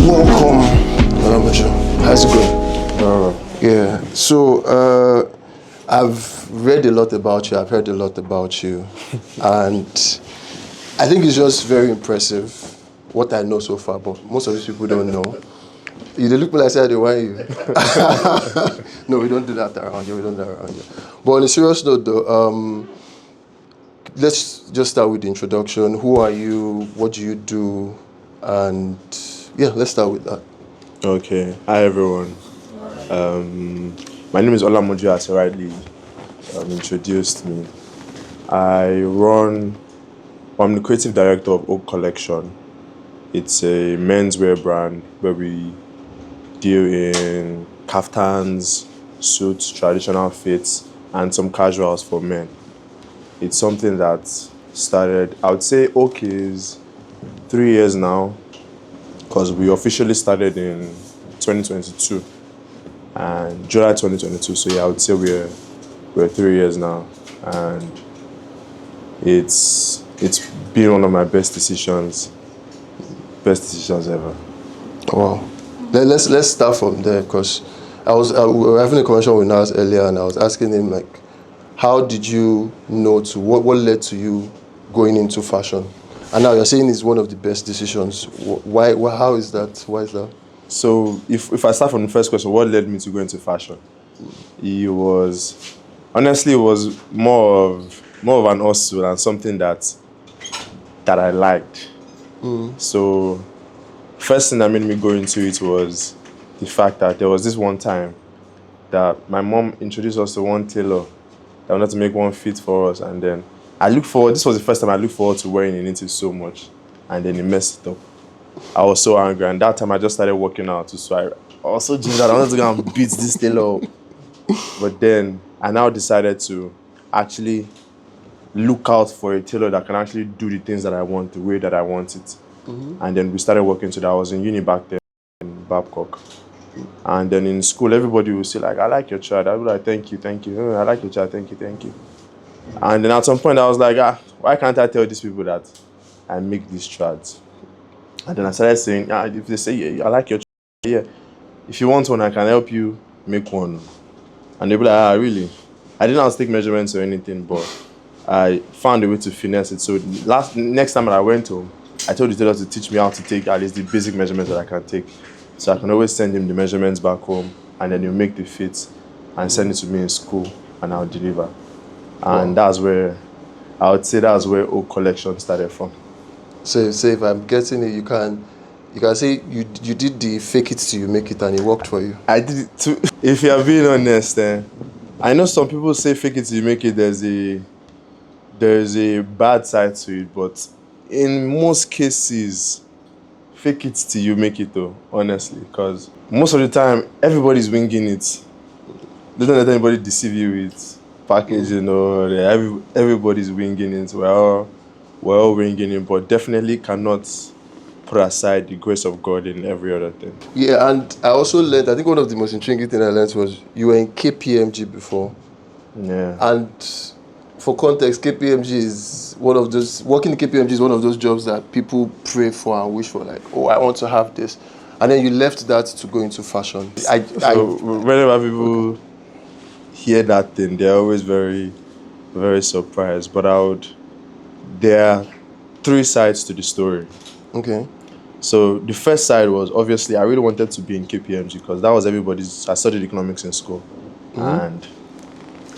Welcome, Olamoju. How's it going? Yeah. So I've read a lot about you. I've heard a lot about you, and I think it's just very impressive what I know so far. But most of these people don't know. You they look like I said they want you. No, we don't do that around here. We don't do that around here. But on a serious note, though, let's just start with the introduction. Who are you? What do you do? And yeah, let's start with that. Okay. Hi, everyone. My name is Olamoju, as you rightly introduced me. I'm the creative director of Oak Collection. It's a menswear brand where we deal in kaftans, suits, traditional fits, and some casuals for men. It's something that started, I would say Oak is 3 years now, because we officially started in 2022 and July 2022. So yeah, I would say we're 3 years now, and it's been one of my best decisions ever. Wow. Let's start from there, because we were having a conversation with Nas earlier, and I was asking him, like, how did you know what led to you going into fashion? And now you're saying it's one of the best decisions. Why? How is that? Why is that? So if I start from the first question, what led me to go into fashion? It was more of an hustle and something that I liked. So first thing that made me go into it was the fact that there was this one time that my mom introduced us to one tailor that wanted to make one fit for us, and then this was the first time I looked forward to wearing a native so much, and then he messed it up. I was so angry, and that time I just started working out too, so I was so gingered. I wanted to go and beat this tailor up. But then I now decided to actually look out for a tailor that can actually do the things that I want, the way that I want it. And then we started working together. I was in uni back then in Babcock. And then in school, everybody would say, like, I like your child. I'd be like, thank you. I like your child, thank you. And then at some point I was like, why can't I tell these people that I make these trads? And then I started saying, if they say, yeah, I like your child, yeah, if you want one, I can help you make one. And they'll be like, really? I didn't have to take measurements or anything, but I found a way to finesse it. So next time that I went home, I told the tailor to teach me how to take at least the basic measurements that I can take. So I can always send him the measurements back home, and then he'll make the fits and send it to me in school, and I'll deliver. And that's where Oak Collection started from. So if I'm getting it, you can say you did the fake it till you make it, and it worked for you. I did it too. If you're being honest, I know some people say fake it till you make it. There's a bad side to it, but in most cases, fake it till you make it, though, honestly, because most of the time everybody's winging it. Don't let anybody deceive you with packaging or everybody's winging it. We're all winging it, but definitely cannot put aside the grace of God in every other thing. Yeah, and I also learned, I think one of the most intriguing things I learned was you were in KPMG before. Yeah. And for context, KPMG is working in KPMG is one of those jobs that people pray for and wish for, like, oh, I want to have this. And then you left that to go into fashion. Whenever people hear that thing, they're always very, very surprised. But there are 3 sides to the story. Okay. So the first side was, obviously, I really wanted to be in KPMG because that was I studied economics in school. And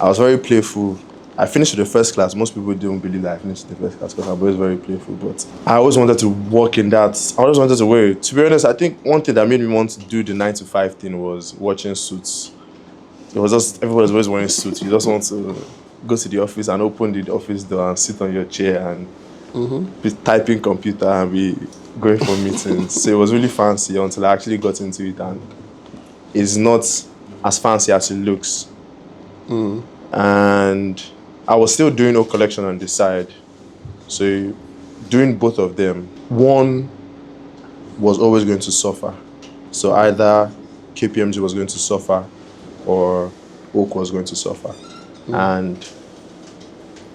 I was very playful. I finished with the first class. Most people don't believe that I finished the first class because I'm always very playful. But I always wanted to work in that. I always wanted to wear it. To be honest, I think one thing that made me want to do the 9 to 5 thing was watching Suits. It was just, everybody's always wearing suits. You just want to go to the office and open the office door and sit on your chair and be typing computer and be going for meetings. So it was really fancy until I actually got into it, and it's not as fancy as it looks. And I was still doing Oak Collection on the side. So doing both of them, one was always going to suffer. So either KPMG was going to suffer or Oak was going to suffer. And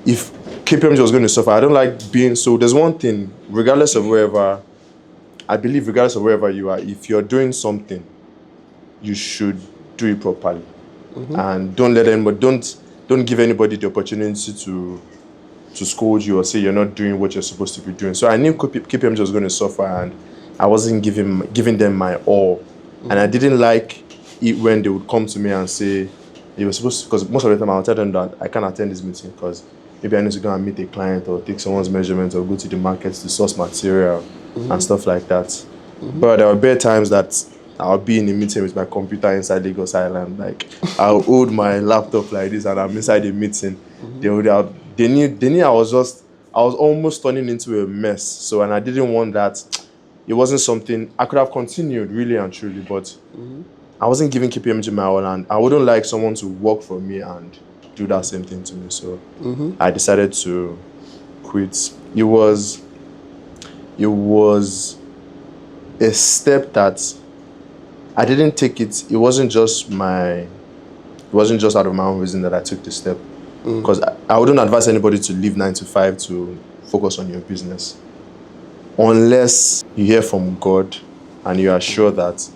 if KPMG was going to suffer, I don't like being, so there's one thing, regardless of wherever I believe regardless of wherever you are, if you're doing something, you should do it properly. And don't let anybody, don't give anybody the opportunity to scold you or say you're not doing what you're supposed to be doing. So I knew KPMG was going to suffer, and I wasn't giving them my all. And I didn't like it when they would come to me and say, you were supposed to, because most of the time I'll tell them that I can't attend this meeting because maybe I need to go and meet a client or take someone's measurements or go to the market to source material and stuff like that. But there were bare times that I'll be in a meeting with my computer inside Lagos Island. Like, I'll hold my laptop like this and I'm inside a meeting. They knew I was almost turning into a mess. So, and I didn't want that. It wasn't something, I could have continued really and truly, but I wasn't giving KPMG my all, and I wouldn't like someone to work for me and do that same thing to me. So I decided to quit. It was a step that I didn't take it. It wasn't just out of my own reason that I took the step. Because I wouldn't advise anybody to leave 9 to 5 to focus on your business. Unless you hear from God and you are sure that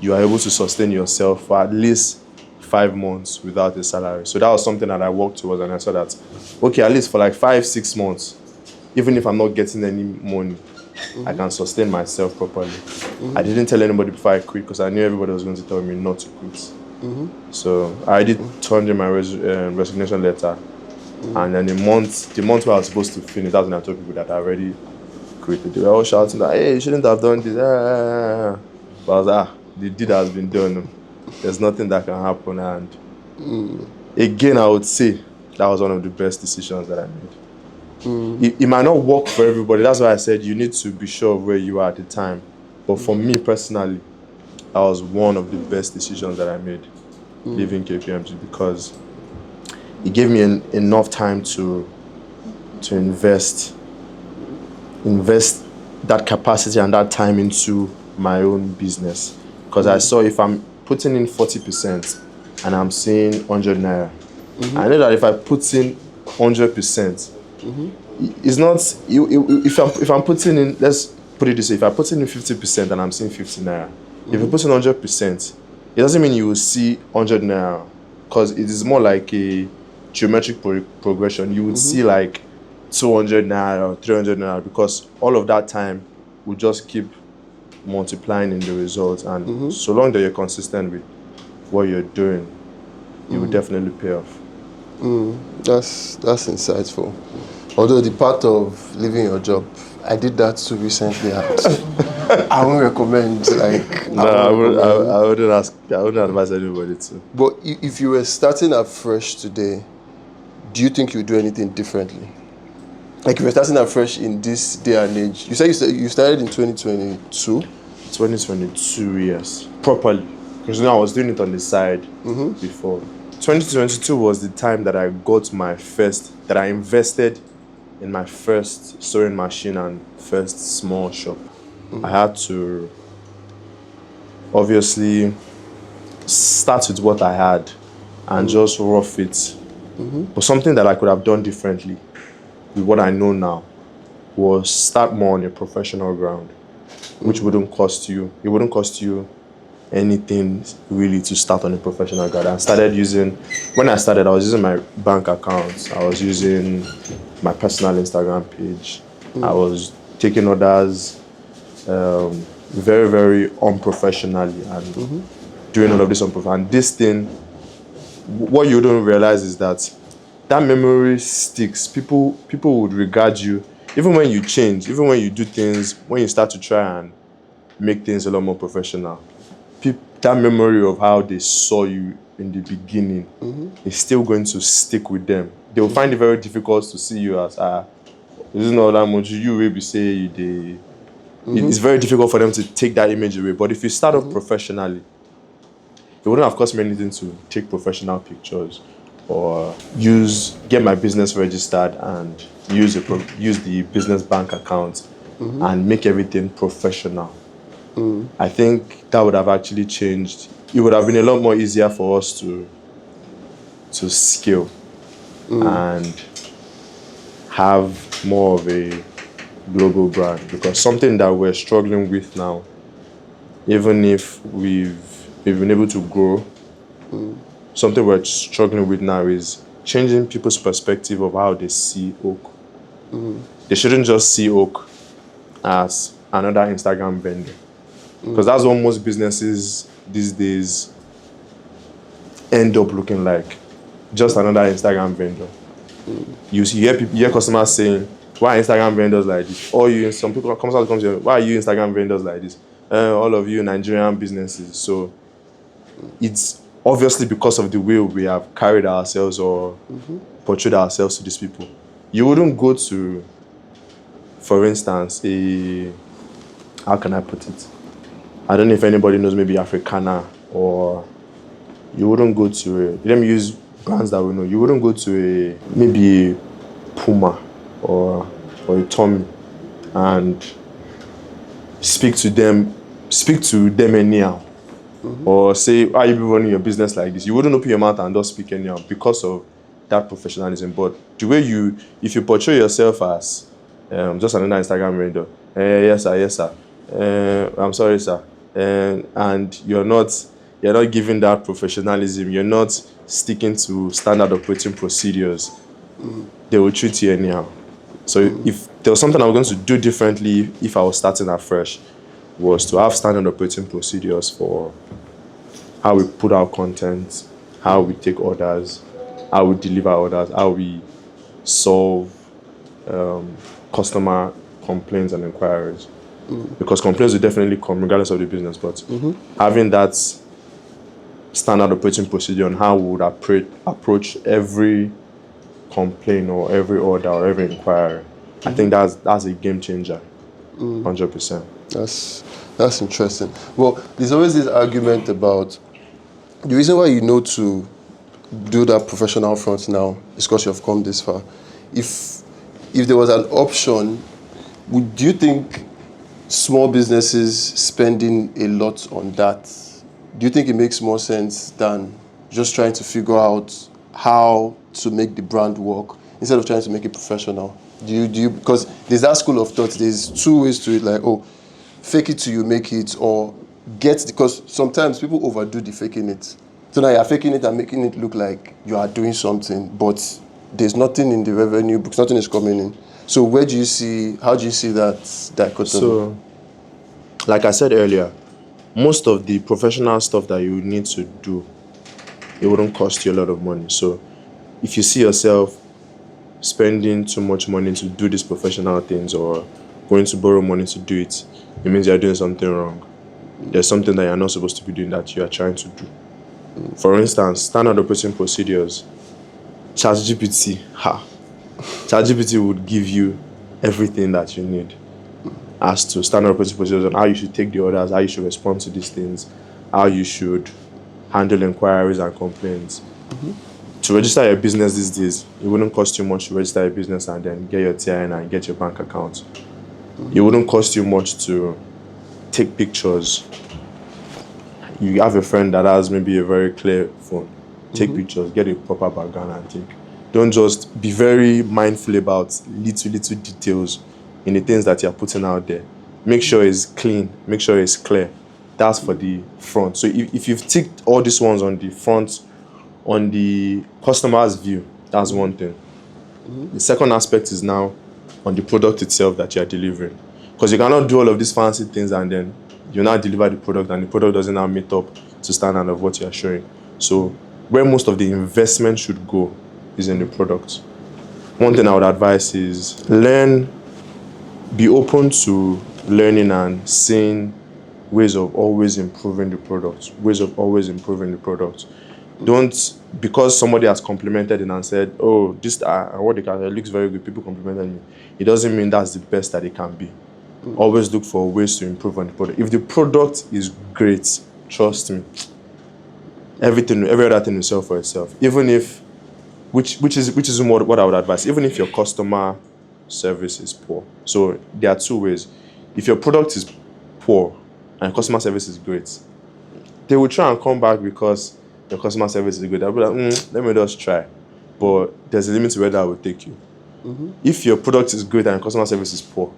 you are able to sustain yourself for at least 5 months without a salary. So that was something that I worked towards, and I saw that, okay, at least for like 5-6 months, even if I'm not getting any money, I can sustain myself properly. I didn't tell anybody before I quit because I knew everybody was going to tell me not to quit. So I did turn in my resignation letter, and then the month where I was supposed to finish, that's when I told people that I already quit. They were all shouting that, hey, you shouldn't have done this. But I was the deed has been done. There's nothing that can happen. And again, I would say that was one of the best decisions that I made. It might not work for everybody. That's why I said you need to be sure of where you are at the time. But for me personally, that was one of the best decisions that I made, leaving KPMG, because it gave me enough time to invest that capacity and that time into my own business. Because I saw if I'm putting in 40% and I'm seeing 100 naira, I know that if I put in 100%, it's not, if I'm putting in, let's put it this way, if I put in 50% and I'm seeing 50 naira, if you put in 100%, it doesn't mean you will see 100 naira, because it is more like a geometric progression. You would see like 200 naira or 300 naira, because all of that time will just keep multiplying in the results. And so long that you're consistent with what you're doing, it will definitely pay off. That's insightful. Although the part of leaving your job, I did that too recently. I won't recommend. I wouldn't advise anybody to. But if you were starting afresh today, do you think you'd do anything differently? Like if you're starting afresh in this day and age, you said you started in 2022. 2022, yes, properly. Because I was doing it on the side before. 2022 was the time that I invested in my first sewing machine and first small shop. I had to obviously start with what I had and just rough it. But something that I could have done differently with what I know now was start more on a professional ground, which wouldn't cost you. It wouldn't cost you anything really to start on a professional ground. When I started, I was using my bank accounts. I was using my personal Instagram page. I was taking orders very, very unprofessionally and doing all of this unprofessionally. And this thing, what you don't realize is that memory sticks. People would regard you, even when you change, even when you do things, when you start to try and make things a lot more professional. That memory of how they saw you in the beginning is still going to stick with them. They will find it very difficult to see you as this is not Olamoju, you will be say you did. It's very difficult for them to take that image away. But if you start off professionally, it wouldn't have cost me anything to take professional pictures or get my business registered and use the business bank account and make everything professional. I think that would have actually changed. It would have been a lot more easier for us to scale and have more of a global brand, because something that we're struggling with now, even if we've been able to grow, something we're struggling with now is changing people's perspective of how they see Oak. They shouldn't just see Oak as another Instagram vendor, because that's what most businesses these days end up looking like, just another Instagram vendor. You hear customers saying, "Why are Instagram vendors like this?" Or some people come to you, "Why are you Instagram vendors like this? All of you Nigerian businesses." So it's obviously because of the way we have carried ourselves or portrayed ourselves to these people. You wouldn't go to, for instance, how can I put it? I don't know if anybody knows, maybe Africana, or you wouldn't go to let me use brands that we know. You wouldn't go to maybe a Puma or a Tommy and speak to them anyhow. Or say, "Why are you running your business like this?" You wouldn't open your mouth and just speak anyhow because of that professionalism. But the way if you portray yourself as just another Instagram vendor, "Yes sir, yes sir, I'm sorry sir," and you're not giving that professionalism, you're not sticking to standard operating procedures, they will treat you anyhow. So if there was something I was going to do differently if I was starting afresh, was to have standard operating procedures for how we put out content, how we take orders, how we deliver orders, how we solve customer complaints and inquiries. Because complaints will definitely come regardless of the business, but having that standard operating procedure on how we would approach every complaint or every order or every inquiry, I think that's a game changer, 100%. That's interesting. Well, there's always this argument about the reason why you know to do that professional front now is because you've come this far. If there was an option, would you think small businesses spending a lot on that, do you think it makes more sense than just trying to figure out how to make the brand work instead of trying to make it professional? Do you because there's that school of thought, there's two ways to it, like, oh, fake it till you make it, or because sometimes people overdo the faking it. So now you're faking it and making it look like you are doing something, but there's nothing in the revenue because nothing is coming in. So how do you see that dichotomy? So, like I said earlier, most of the professional stuff that you need to do, it wouldn't cost you a lot of money. So if you see yourself spending too much money to do these professional things or going to borrow money to do it, it means you're doing something wrong. There's something that you're not supposed to be doing that you are trying to do. For instance, standard operating procedures. ChatGPT would give you everything that you need as to standard operating procedures on how you should take the orders, how you should respond to these things, how you should handle inquiries and complaints. To register your business these days, it wouldn't cost you much to register your business and then get your TIN and get your bank account. It wouldn't cost you much to take pictures. You have a friend that has maybe a very clear phone. Take pictures, get a proper background and take. Don't just be very mindful about little details in the things that you're putting out there. Make sure it's clean, make sure it's clear. That's for the front. So if you've ticked all these ones on the front, on the customer's view, that's one thing. The second aspect is now on the product itself that you're delivering. Because you cannot do all of these fancy things and then you now deliver the product and the product doesn't now meet up to standard of what you're showing. So where most of the investment should go is in the product. One thing I would advise is be open to learning and seeing ways of always improving the product. Don't, because somebody has complimented it and said, "Oh, this what they can, it looks very good," people complimented me, it doesn't mean that's the best that it can be. Always look for ways to improve on the product. If the product is great, trust me, every other thing will sell for itself. Even if, which is what I would advise, even if your customer service is poor. So there are two ways. If your product is poor and customer service is great, they will try and come back because your customer service is good. They'll be like, let me just try. But there's a limit to where that will take you. If your product is good and customer service is poor,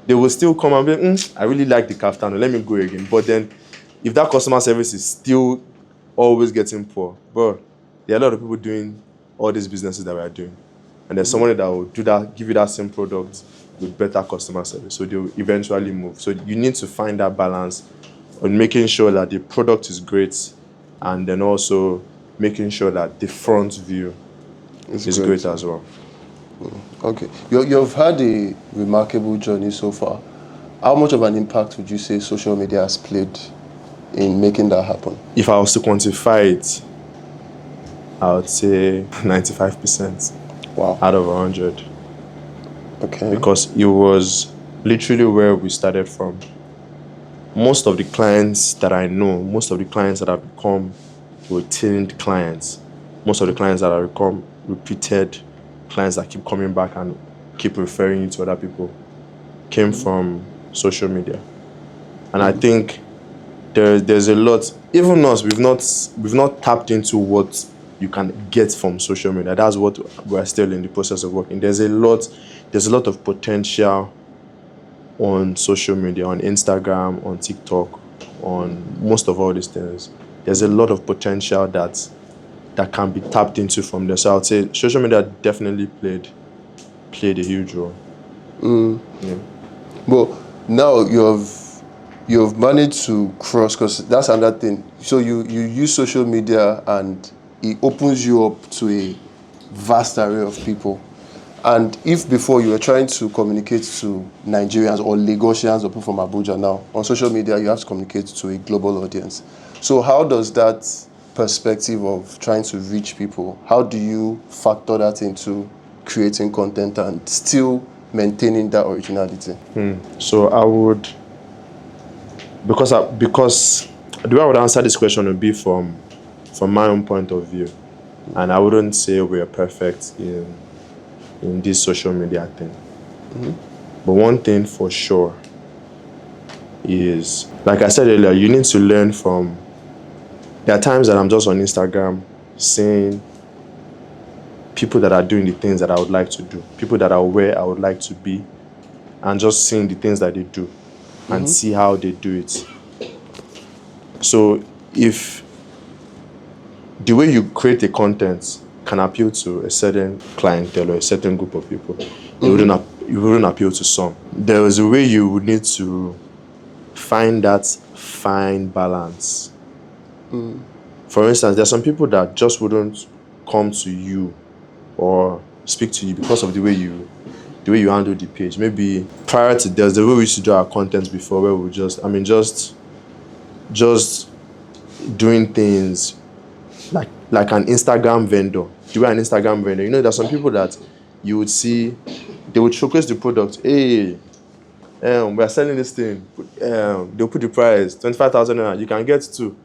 they will still come and be, I really like the kaftan, let me go again. But then, if that customer service is still always getting poor, but there are a lot of people doing all these businesses that we are doing. And there's someone that will do that, give you that same product with better customer service. So they'll eventually move. So you need to find that balance on making sure that the product is great and then also making sure that the front view is great as well. Okay. You've had a remarkable journey so far. How much of an impact would you say social media has played in making that happen? If I was to quantify it, I would say 95%. Wow. Out of 100. Okay. Because it was literally where we started from. Most of the clients that I know, most of the clients that have become retained clients, most of the clients that have become repeated clients that keep coming back and keep referring you to other people came from social media. And I think there's a lot, even us, we've not tapped into what you can get from social media. That's what we're still in the process of working. There's a lot of potential on social media, on Instagram, on TikTok, on most of all these things. There's a lot of potential that can be tapped into from there. So I would say social media definitely played a huge role. Yeah. Well, now you've managed to cross, because that's another thing. So you use social media and it opens you up to a vast array of people. And if before you were trying to communicate to Nigerians or Lagosians or people from Abuja, now on social media you have to communicate to a global audience. So how does that perspective of trying to reach people, how do you factor that into creating content and still maintaining that originality? So I would, because the way I would answer this question would be from my own point of view, and I wouldn't say we're perfect in this social media thing. But one thing for sure is, like I said earlier, you need to learn from. There are times that I'm just on Instagram seeing people that are doing the things that I would like to do, people that are where I would like to be, and just seeing the things that they do and see how they do it. So if the way you create the content can appeal to a certain clientele or a certain group of people, it wouldn't appeal to some. There is a way you would need to find that fine balance. For instance, there are some people that just wouldn't come to you or speak to you because of the way you handle the page. Maybe prior to there's the way we used to do our content before, where we just doing things like an Instagram vendor. The way an Instagram vendor, there's some people that you would see, they would showcase the product. Hey, we are selling this thing. They'll put the price 25,000 naira. You can get two.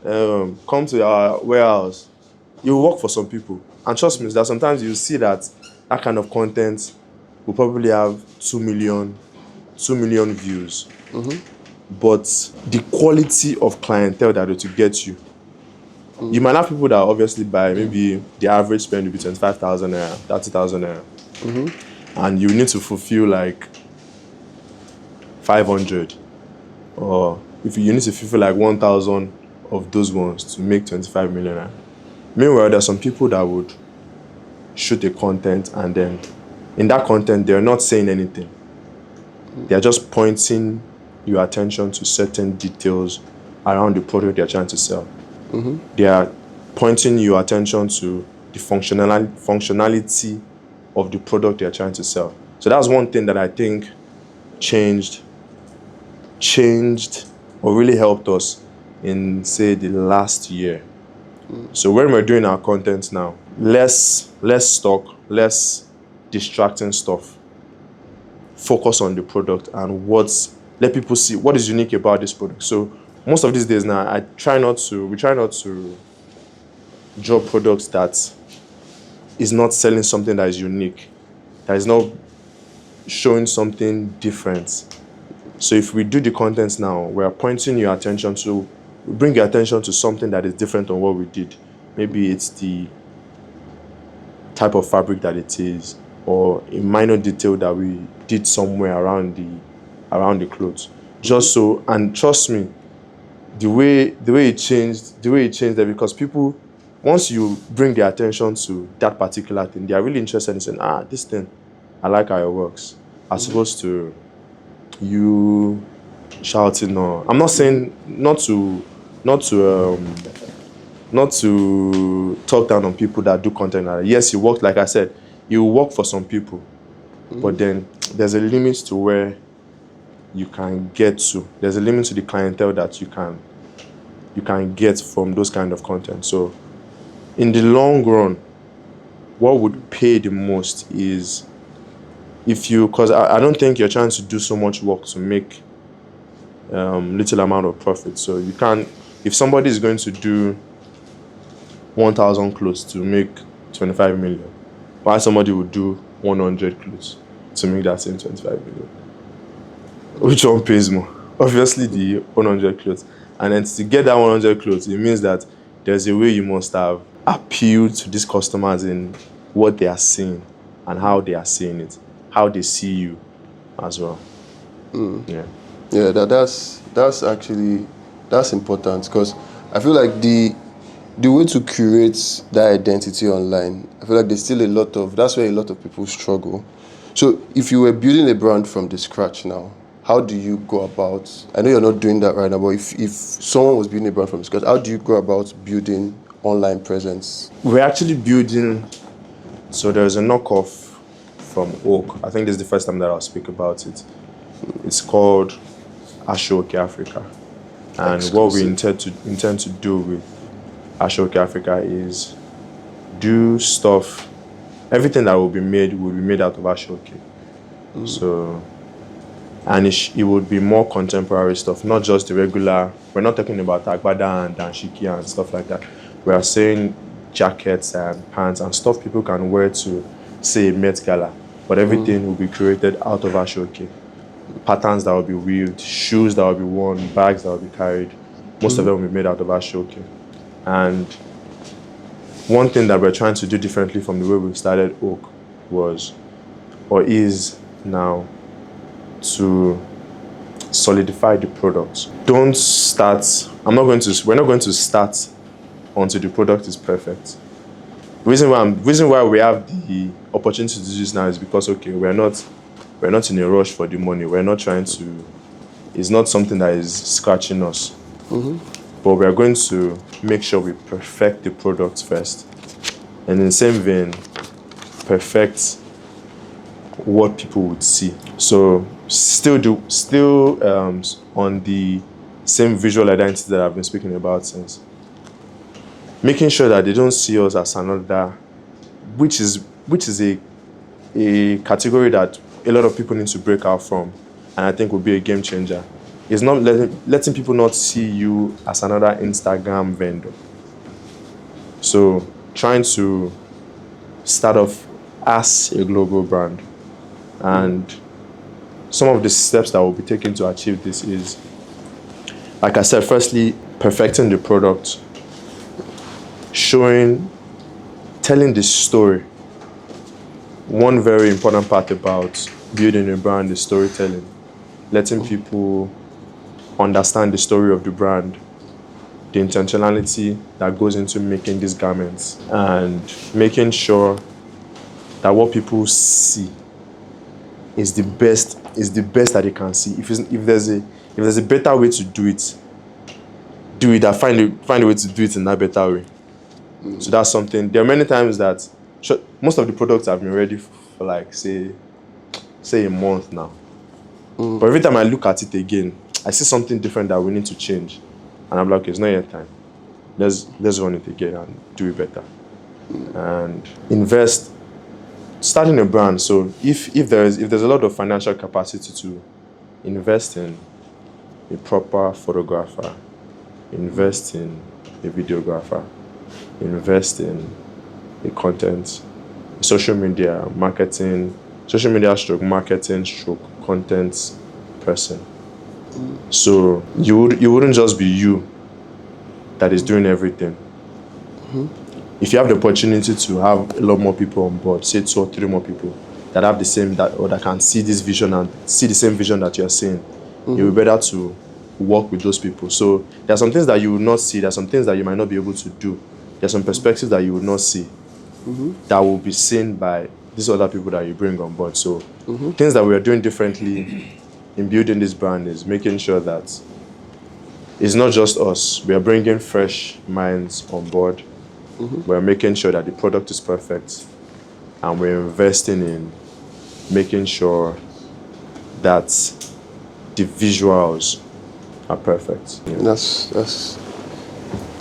Come to our warehouse. You will work for some people, and trust me, that sometimes you see that kind of content will probably have 2 million views. But the quality of clientele that it will get you. You might have people that obviously buy, maybe the average spend will be 25,000 naira, 30,000 naira. And you need to fulfill like 500. Or if you need to fulfill like 1,000 of those ones to make 25 million naira. Meanwhile, there are some people that would shoot the content, and then in that content, they're not saying anything. They're just pointing your attention to certain details around the product they're trying to sell. They are pointing your attention to the functionality of the product they're trying to sell. So that's one thing that I think changed or really helped us in, say, the last year. So when we're doing our content now, less stock, less distracting stuff. Focus on the product and let people see what is unique about this product. So most of these days now, we try not to drop products that is not selling something that is unique, that is not showing something different. So if we do the content now, we are pointing your attention to, we bring your attention to something that is different on what we did. Maybe it's the type of fabric that it is, or a minor detail that we did somewhere around around the clothes. Just so, and trust me, the way it changed there, because people, once you bring their attention to that particular thing, they are really interested in saying, this thing, I like how it works. As opposed to you shouting, or I'm not saying not to talk down on people that do content like that. Yes, you work, like I said, you work for some people, but then there's a limit to where you can get to. There's a limit to the clientele that you can get from those kind of content. So in the long run, what would pay the most is if you, because I don't think you're trying to do so much work to make little amount of profit. So you can, if somebody is going to do 1,000 clothes to make 25 million, why somebody would do 100 clothes to make that same 25 million? Which one pays more? Obviously the 100 clothes. And then to get that 100 clothes, it means that there's a way you must have appealed to these customers in what they are seeing and how they are seeing it, how they see you as well. Yeah, that's actually important, because I feel like the way to curate that identity online, I feel like there's still a lot of, that's where a lot of people struggle. So if you were building a brand from the scratch now, how do you go about, I know you're not doing that right now, but if someone was building a brand from the scratch, how do you go about building online presence? We're actually building, so there's a knockoff from Oak. I think this is the first time that I'll speak about it. It's called Ashoke Africa. And what we intend to do with Ashoke Africa is do stuff, everything that will be made out of Ashoke. So, and it would be more contemporary stuff, not just the regular. We're not talking about agbada and danshiki and stuff like that. We are saying jackets and pants and stuff people can wear to, say, Met Gala, but everything will be created out of Ashoke. Patterns that will be weaved, shoes that will be worn, bags that will be carried. Most of them will be made out of Ashoke. And one thing that we're trying to do differently from the way we started Oak is now to solidify the product. We're not going to start until the product is perfect. The reason why we have the opportunity to do this now is because, okay, we're not in a rush for the money. We're not trying to, it's not something that is scratching us. But we are going to make sure we perfect the product first. And in the same vein, perfect what people would see. So still on the same visual identity that I've been speaking about since. Making sure that they don't see us as another, which is a category that a lot of people need to break out from, and I think will be a game changer. It's not letting people not see you as another Instagram vendor. So trying to start off as a global brand. And some of the steps that we'll be taking to achieve this is, like I said, firstly, perfecting the product, telling the story. One very important part about building a brand is storytelling. Letting people understand the story of the brand, the intentionality that goes into making these garments, and making sure that what people see is the best that they can see. If there's a better way to do it, find a way to do it in that better way. So that's something. There are many times that most of the products have been ready for like say a month now. But every time I look at it again, I see something different that we need to change. And I'm like, okay, it's not yet time. Let's run it again and do it better. And invest, starting a brand. So if there's a lot of financial capacity to invest in a proper photographer, invest in a videographer, invest in a content, social media stroke marketing stroke content person. So you wouldn't just be you that is doing everything. If you have the opportunity to have a lot more people on board, say 2 or 3 more people, that have the same that can see this vision and see the same vision that you're seeing, it will be better to work with those people. So there are some things that you will not see. There are some things that you might not be able to do. There are some perspectives that you will not see that will be seen by these other people that you bring on board. So things that we are doing differently in building this brand is making sure that it's not just us. We are bringing fresh minds on board. We're making sure that the product is perfect, and we're investing in making sure that the visuals are perfect. Yeah.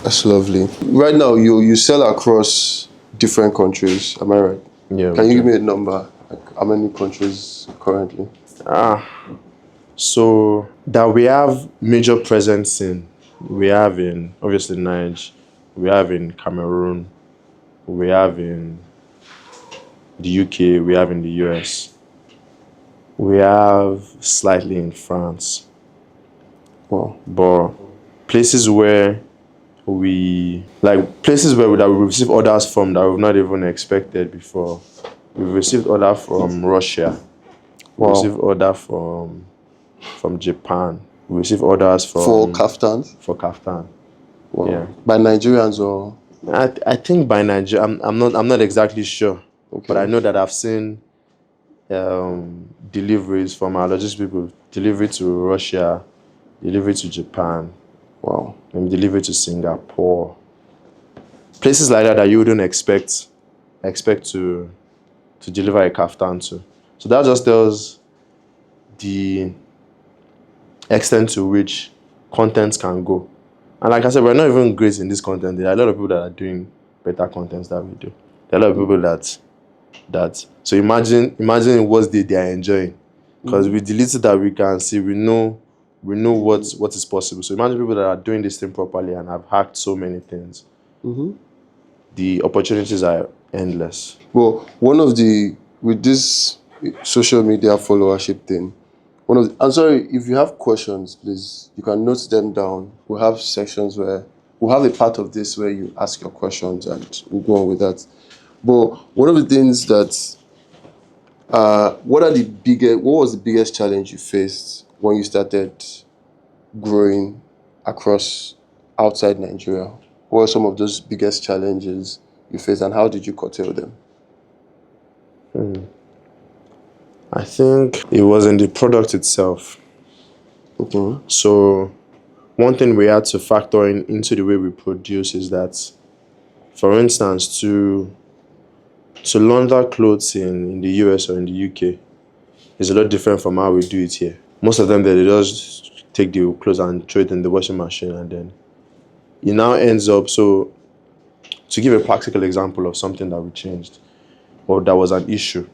That's lovely. Right now, you sell across different countries. Am I right? Yeah. Can you give me a number? Like how many countries currently? So that we have major presence in, we have in obviously Nigeria, we have in Cameroon, we have in the UK, we have in the US, we have slightly in France. Wow. But places where we receive orders from that we've not even expected before. We've received order from Russia. We Wow. received order from Japan. We received orders For kaftans? For kaftan. Wow. Yeah. By Nigerians or? I think by Nigeria. I'm not exactly sure. Okay. But I know that I've seen deliveries from our logistics people, delivery to Russia, delivery to Japan. Wow. And delivery to Singapore. Places like that you wouldn't expect to deliver a kaftan to. So that just tells the extent to which content can go. And like I said, we're not even great in this content. There are a lot of people that are doing better contents than we do. There are a lot of people that so imagine what they are enjoying. Because with the little that we can see, we know what is possible. So imagine people that are doing this thing properly and have hacked so many things. The opportunities are endless. Well, with this social media followership thing, I'm sorry, if you have questions, please, you can note them down. We'll have sections where we'll have a part of this where you ask your questions and we'll go on with that. But one of the things that, what was the biggest challenge you faced when you started growing across outside Nigeria? What were some of those biggest challenges you faced and how did you curtail them? I think it was in the product itself. Okay. So one thing we had to factor into the way we produce is that, for instance, to launder clothes in the US or in the UK is a lot different from how we do it here. Most of them, they just take the clothes and throw it in the washing machine, and then it now ends up. So to give a practical example of something that we changed or that was an issue.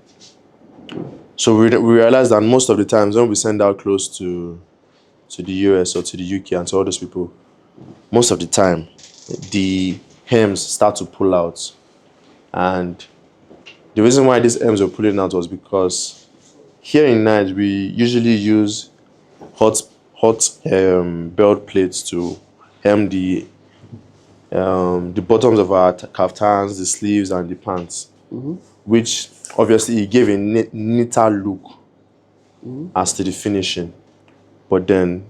So we realized that most of the times when we send out clothes to the US or to the UK and to all those people, most of the time the hems start to pull out. And the reason why these hems were pulling out was because here in Nigeria we usually use hot belt plates to hem the bottoms of our kaftans, the sleeves, and the pants, which obviously it gave a neater look as to the finishing. But then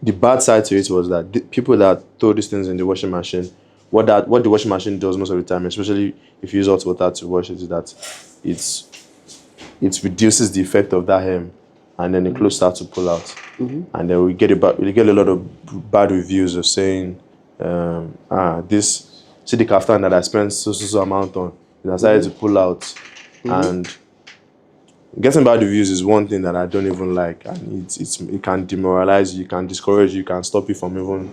the bad side to it was that the people that throw these things in the washing machine, what the washing machine does most of the time, especially if you use hot water to wash it, is that it reduces the effect of that hem, and then the clothes start to pull out, and then we get a lot of bad reviews of saying, see the kaftan that I spent so amount on, it decided to pull out, and getting bad reviews is one thing that I don't even like, and it can demoralize you, can discourage you, can stop you from even,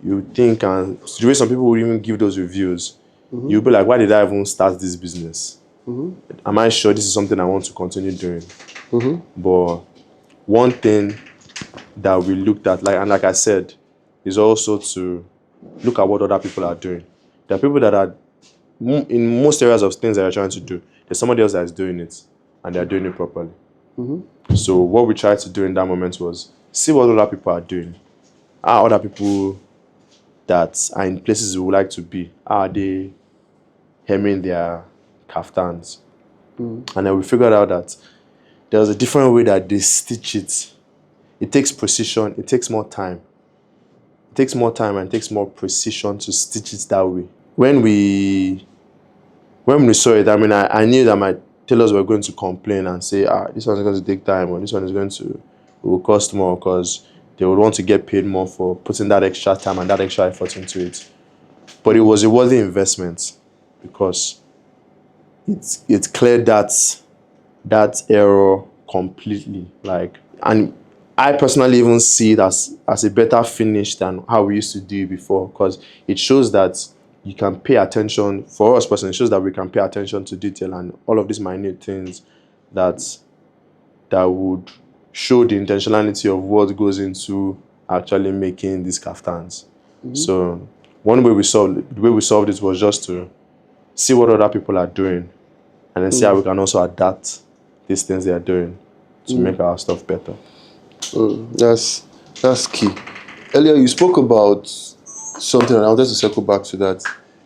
you think, and the way some people will even give those reviews, you'll be like, why did I even start this business? Am I sure this is something I want to continue doing? But one thing that we looked at, like I said, is also to look at what other people are doing. There are people that are, in most areas of things that you're trying to do, there's somebody else that is doing it, and they're doing it properly. So what we tried to do in that moment was see what other people are doing. Are other people that are in places we would like to be, are they hemming their kaftans? And then we figured out that there was a different way that they stitch it. It takes precision, it takes more time. It takes more time and it takes more precision to stitch it that way. When we saw it, I mean, I knew that my tailors were going to complain and say, this one's going to take time, or this one is going to, it will cost more, because they would want to get paid more for putting that extra time and that extra effort into it. But it was a worthy investment, because it cleared that error completely. And I personally even see it as a better finish than how we used to do it before, because it shows that you can pay attention. For us personally, it shows that we can pay attention to detail and all of these minute things that would show the intentionality of what goes into actually making these kaftans. So the way we solved it was just to see what other people are doing, and then see how we can also adapt these things they are doing to make our stuff better. That's key. Earlier you spoke about something, and I wanted to circle back to that.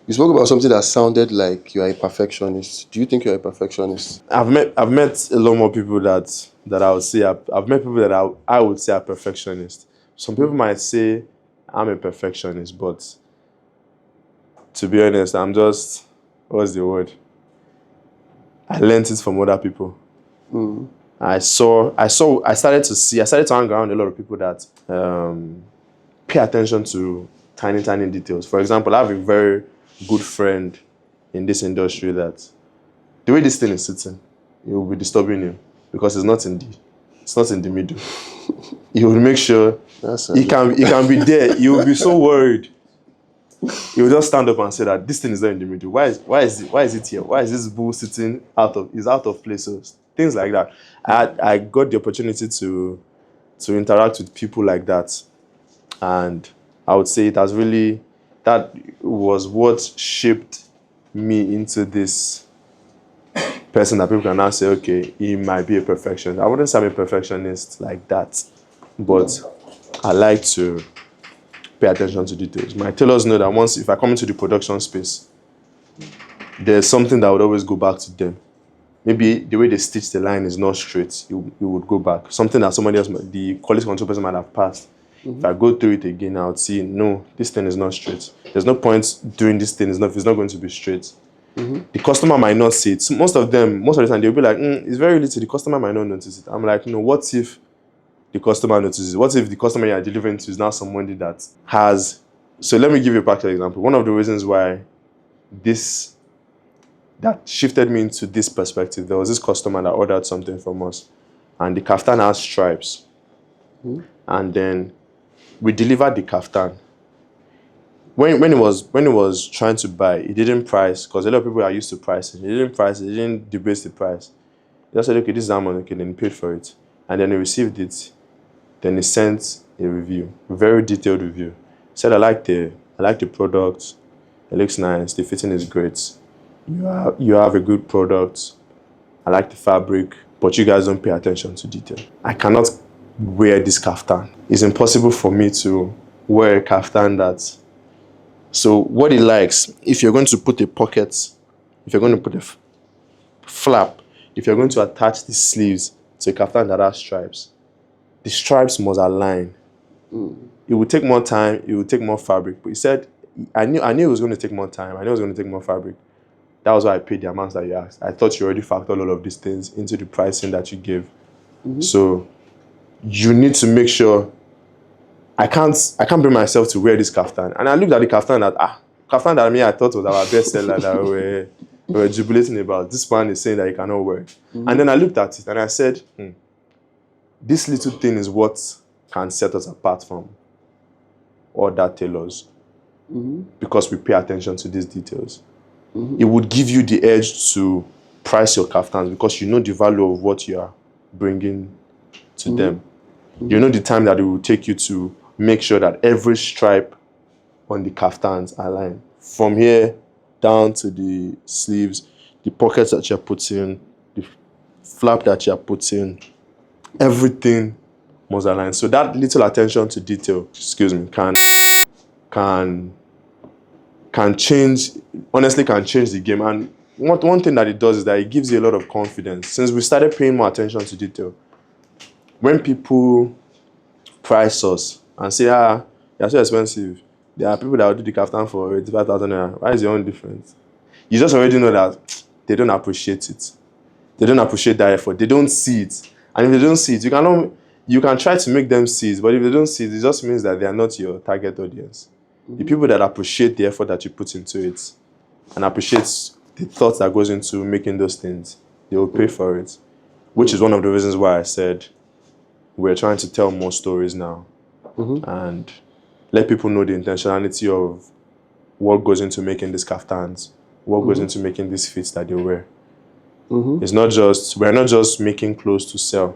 You spoke about something that sounded like you are a perfectionist. Do you think you're a perfectionist? I've met a lot more people that I would say I've met people that I would say are perfectionists. Some people might say I'm a perfectionist, but to be honest, I'm just, what's the word? I learned it from other people. I started to hang around a lot of people that pay attention to tiny details. For example, I have a very good friend in this industry that the way this thing is sitting, it will be disturbing you, because it's not in the middle. He will make sure he can be there. You will be so worried. He will just stand up and say that this thing is not in the middle. Why is it here? Why is this bull sitting out of place? So things like that. I got the opportunity to interact with people like that, and I would say that was what shaped me into this person that people can now say, okay, he might be a perfectionist. I wouldn't say I'm a perfectionist like that, but I like to pay attention to details. My tailors know that if I come into the production space, there's something that would always go back to them. Maybe the way they stitch the line is not straight, it would go back. Something that somebody else, the quality control person, might have passed. If I go through it again, I would see, no, this thing is not straight. There's no point doing this thing if it's not going to be straight. The customer might not see it. So most of the time, they'll be like, it's very little. The customer might not notice it. I'm like, no, what if the customer notices? What if the customer you're delivering to is now somebody that has... So let me give you a practical example. One of the reasons why that shifted me into this perspective, there was this customer that ordered something from us, and the kaftan has stripes. And then we delivered the kaftan. When he was trying to buy, he didn't price, because a lot of people are used to pricing. He didn't price, he didn't debase the price. He just said, okay, this is how much, okay, then he paid for it. And then he received it. Then he sent a review, a very detailed review. He said, I like the product. It looks nice. The fitting is great. You have a good product. I like the fabric, but you guys don't pay attention to detail. I cannot wear this kaftan. It's impossible for me to wear a kaftan that... So what he likes, if you're going to put a pocket, if you're going to put a flap, if you're going to attach the sleeves to a kaftan that has stripes, the stripes must align. It will take more time, it will take more fabric. But he said, I knew it was going to take more time, I knew it was going to take more fabric. That was why I paid the amounts that you asked. I thought you already factored all of these things into the pricing that you gave. So you need to make sure... I can't bring myself to wear this kaftan. And I looked at the kaftan that I thought was our bestseller that we were jubilating about. This man is saying that he cannot wear it. And then I looked at it and I said, this little thing is what can set us apart from other tailors, because we pay attention to these details. It would give you the edge to price your kaftans, because you know the value of what you are bringing to them. You know the time that it will take you to make sure that every stripe on the kaftans align. From here down to the sleeves, the pockets that you're putting, the flap that you're putting, everything must align. So that little attention to detail, can change, honestly can change the game. And one thing that it does is that it gives you a lot of confidence. Since we started paying more attention to detail, when people price us and say, you're so expensive, there are people that will do the kaftan for 85,000 naira. Why is your own different? You just already know that they don't appreciate it. They don't appreciate that effort. They don't see it. And if they don't see it, you can try to make them see it, but if they don't see it, it just means that they are not your target audience. The people that appreciate the effort that you put into it and appreciate the thought that goes into making those things, they will pay for it. Which is one of the reasons why I said we're trying to tell more stories now and let people know the intentionality of what goes into making these kaftans, what goes into making these fits that they wear. We're not just making clothes to sell.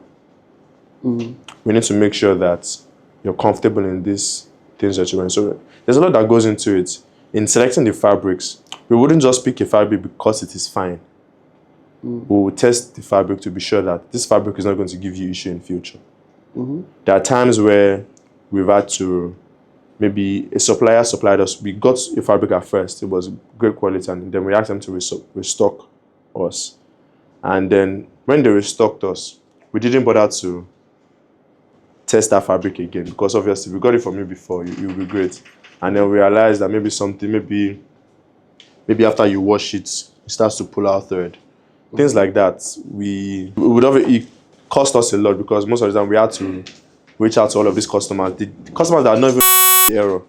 We need to make sure that you're comfortable in these things that you're wearing. So there's a lot that goes into it. In selecting the fabrics, we wouldn't just pick a fabric because it is fine. We will test the fabric to be sure that this fabric is not going to give you issue in future. There are times where we've had to, maybe a supplier supplied us, we got a fabric at first, it was great quality, and then we asked them to restock us. And then when they restocked us, we didn't bother to test that fabric again, because obviously we got it from you before, you'll be great. And then we realized that maybe after you wash it, it starts to pull out thread. Things like that, it cost us a lot, because most of the time we had to reach out to all of these customers, the customers that are not even the error,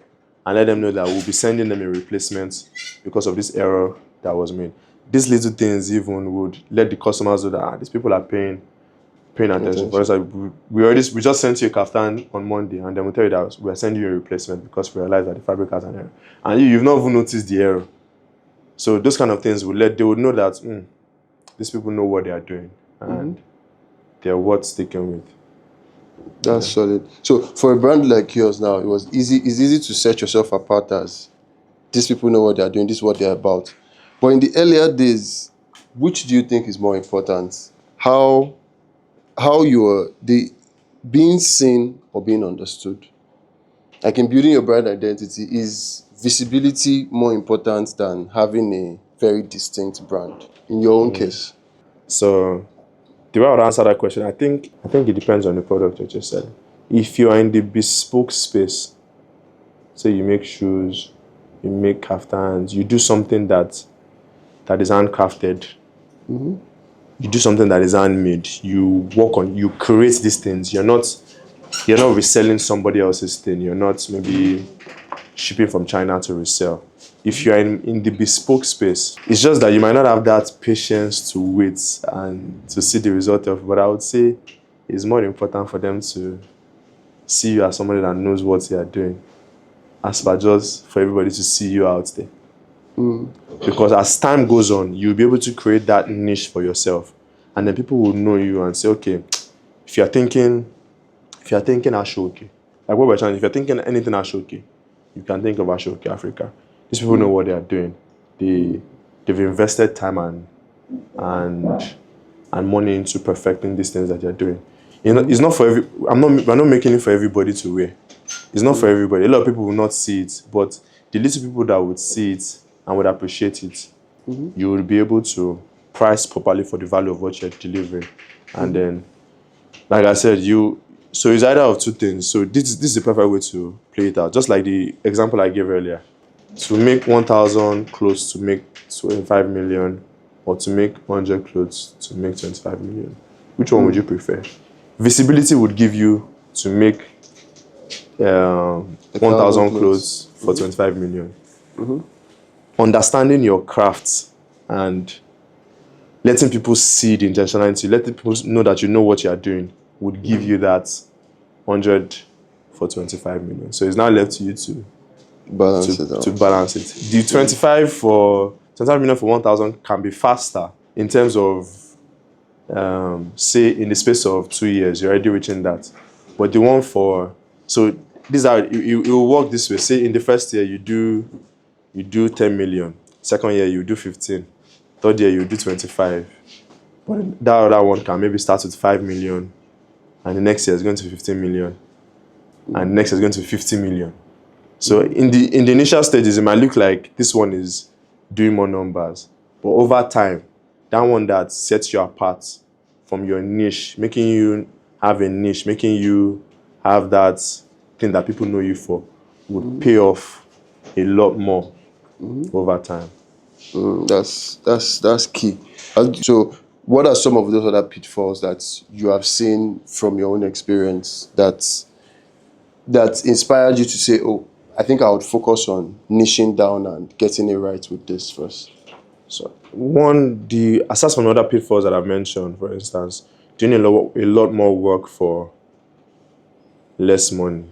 and let them know that we'll be sending them a replacement because of this error that was made. These little things even would let the customers know that these people are paying attention. For example, we just sent you a kaftan on Monday, and then we'll tell you that we're sending you a replacement because we realized that the fabric has an error. And you've not even noticed the error. So those kind of things they would know that these people know what they are doing and they're worth sticking with. That's solid. So for a brand like yours now, it's easy to set yourself apart as these people know what they're doing, this is what they're about. But in the earlier days, which do you think is more important? How you are being seen or being understood? Like in building your brand identity, is visibility more important than having a very distinct brand in your own case? So the way I would answer that question, I think it depends on the product you're just selling. If you are in the bespoke space, say you make shoes, you make kaftans, you do something that is handcrafted, you do something that is handmade, you create these things. You're not reselling somebody else's thing. You're not maybe shipping from China to resell. If you're in the bespoke space, it's just that you might not have that patience to wait and to see the result of it. But I would say it's more important for them to see you as somebody that knows what they are doing, as per just for everybody to see you out there. Because as time goes on, you'll be able to create that niche for yourself, and then people will know you and say, okay, if you're thinking Ashoke, like what we're trying, if you're thinking anything Ashoke, you can think of Ashoke Africa. These people know what they are doing. They've invested time and money into perfecting these things that they're doing. It's not for we're not making it for everybody to wear. It's not for everybody. A lot of people will not see it, but the little people that would see it and would appreciate it, you will be able to price properly for the value of what you're delivering. And then, like I said, so it's either of two things. So this is the perfect way to play it out. Just like the example I gave earlier. To make 1,000 clothes to make 25 million, or to make 100 clothes to make 25 million. Which one would you prefer? Visibility would give you to make 1,000 clothes for 25 million. Understanding your craft and letting people see the intentionality, letting people know that you know what you are doing, would give you that 100 for 25 million. So it's now left to you to balance it. The 25 million for 1,000 can be faster in terms of, say, in the space of 2 years, you're already reaching that. But the one it will work this way. Say in the first year you do 10 million. Second year you do 15. Third year you do 25. But that other one can maybe start with 5 million, and the next year is going to 15 million, and the next year is going to 50 million. So in the initial stages, it might look like this one is doing more numbers, But over time, that one that sets you apart from your niche, making you have a niche, making you have that thing that people know you for, would pay off a lot more over time. That's key. So, what are some of those other pitfalls that you have seen from your own experience that inspired you to say, "Oh, I think I would focus on niching down and getting it right with this first"? So one, the aside from other pitfalls that I've mentioned, for instance, doing a lot more work for less money.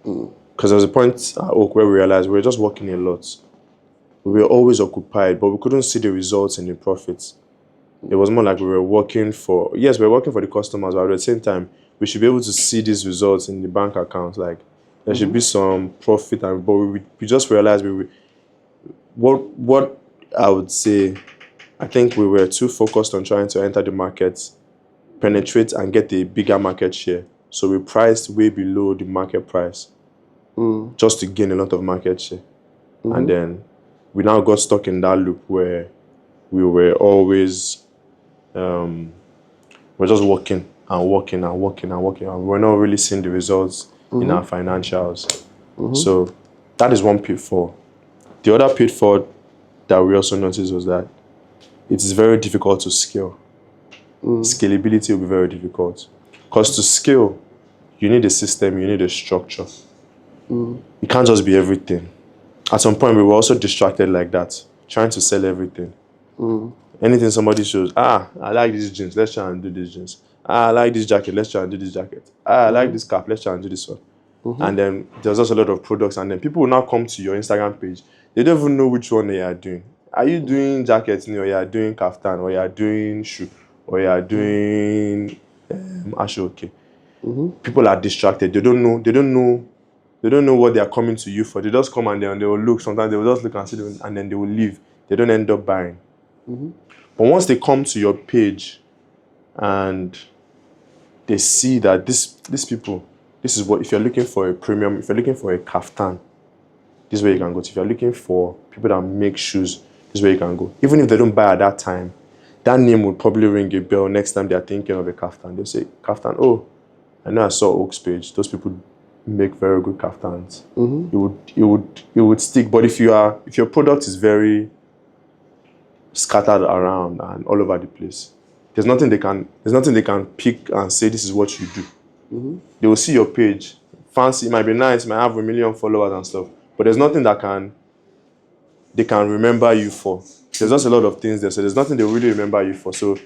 Because there was a point at Oak where we realized we were just working a lot. We were always occupied, but we couldn't see the results in the profits. It was more like we were working for, yes, we were working for the customers, but at the same time, we should be able to see these results in the bank account. Like, there should be some profit, but we just realized what I would say, I think we were too focused on trying to enter the market, penetrate and get a bigger market share. So we priced way below the market price just to gain a lot of market share. And then we now got stuck in that loop where we were always, we're just working and working and working and working, and we're not really seeing the results in our financials. So that is one pitfall. The other pitfall that we also noticed was that it is very difficult to scale. Scalability will be very difficult. Because to scale, you need a system, you need a structure. It can't just be everything. At some point, we were also distracted like that, trying to sell everything. Anything somebody shows, I like these jeans, let's try and do these jeans. I like this jacket, let's try and do this jacket. I like this cap, let's try and do this one. And then there's also a lot of products, and then people will now come to your Instagram page. They don't even know which one they are doing. Are you doing jackets, or you are doing kaftan, or you are doing shoe, or you are doing ashoke? People are distracted. They don't know what they are coming to you for. They just come and they will look. Sometimes they will just look and see them, and then they will leave. They don't end up buying. But once they come to your page and they see that these people, this is what, if you're looking for a premium, if you're looking for a kaftan, this is where you can go to. If you're looking for people that make shoes, this is where you can go. Even if they don't buy at that time, that name would probably ring a bell next time they're thinking of a kaftan. They'll say, kaftan, oh, I know I saw Oak's page. Those people make very good kaftans. It would stick. But if your product is very scattered around and all over the place, there's nothing they can pick and say this is what you do. They will see your page, fancy, it might be nice, it might have 1 million followers and stuff, but there's nothing they can remember you for. There's just a lot of things there, so there's nothing they really remember you for. So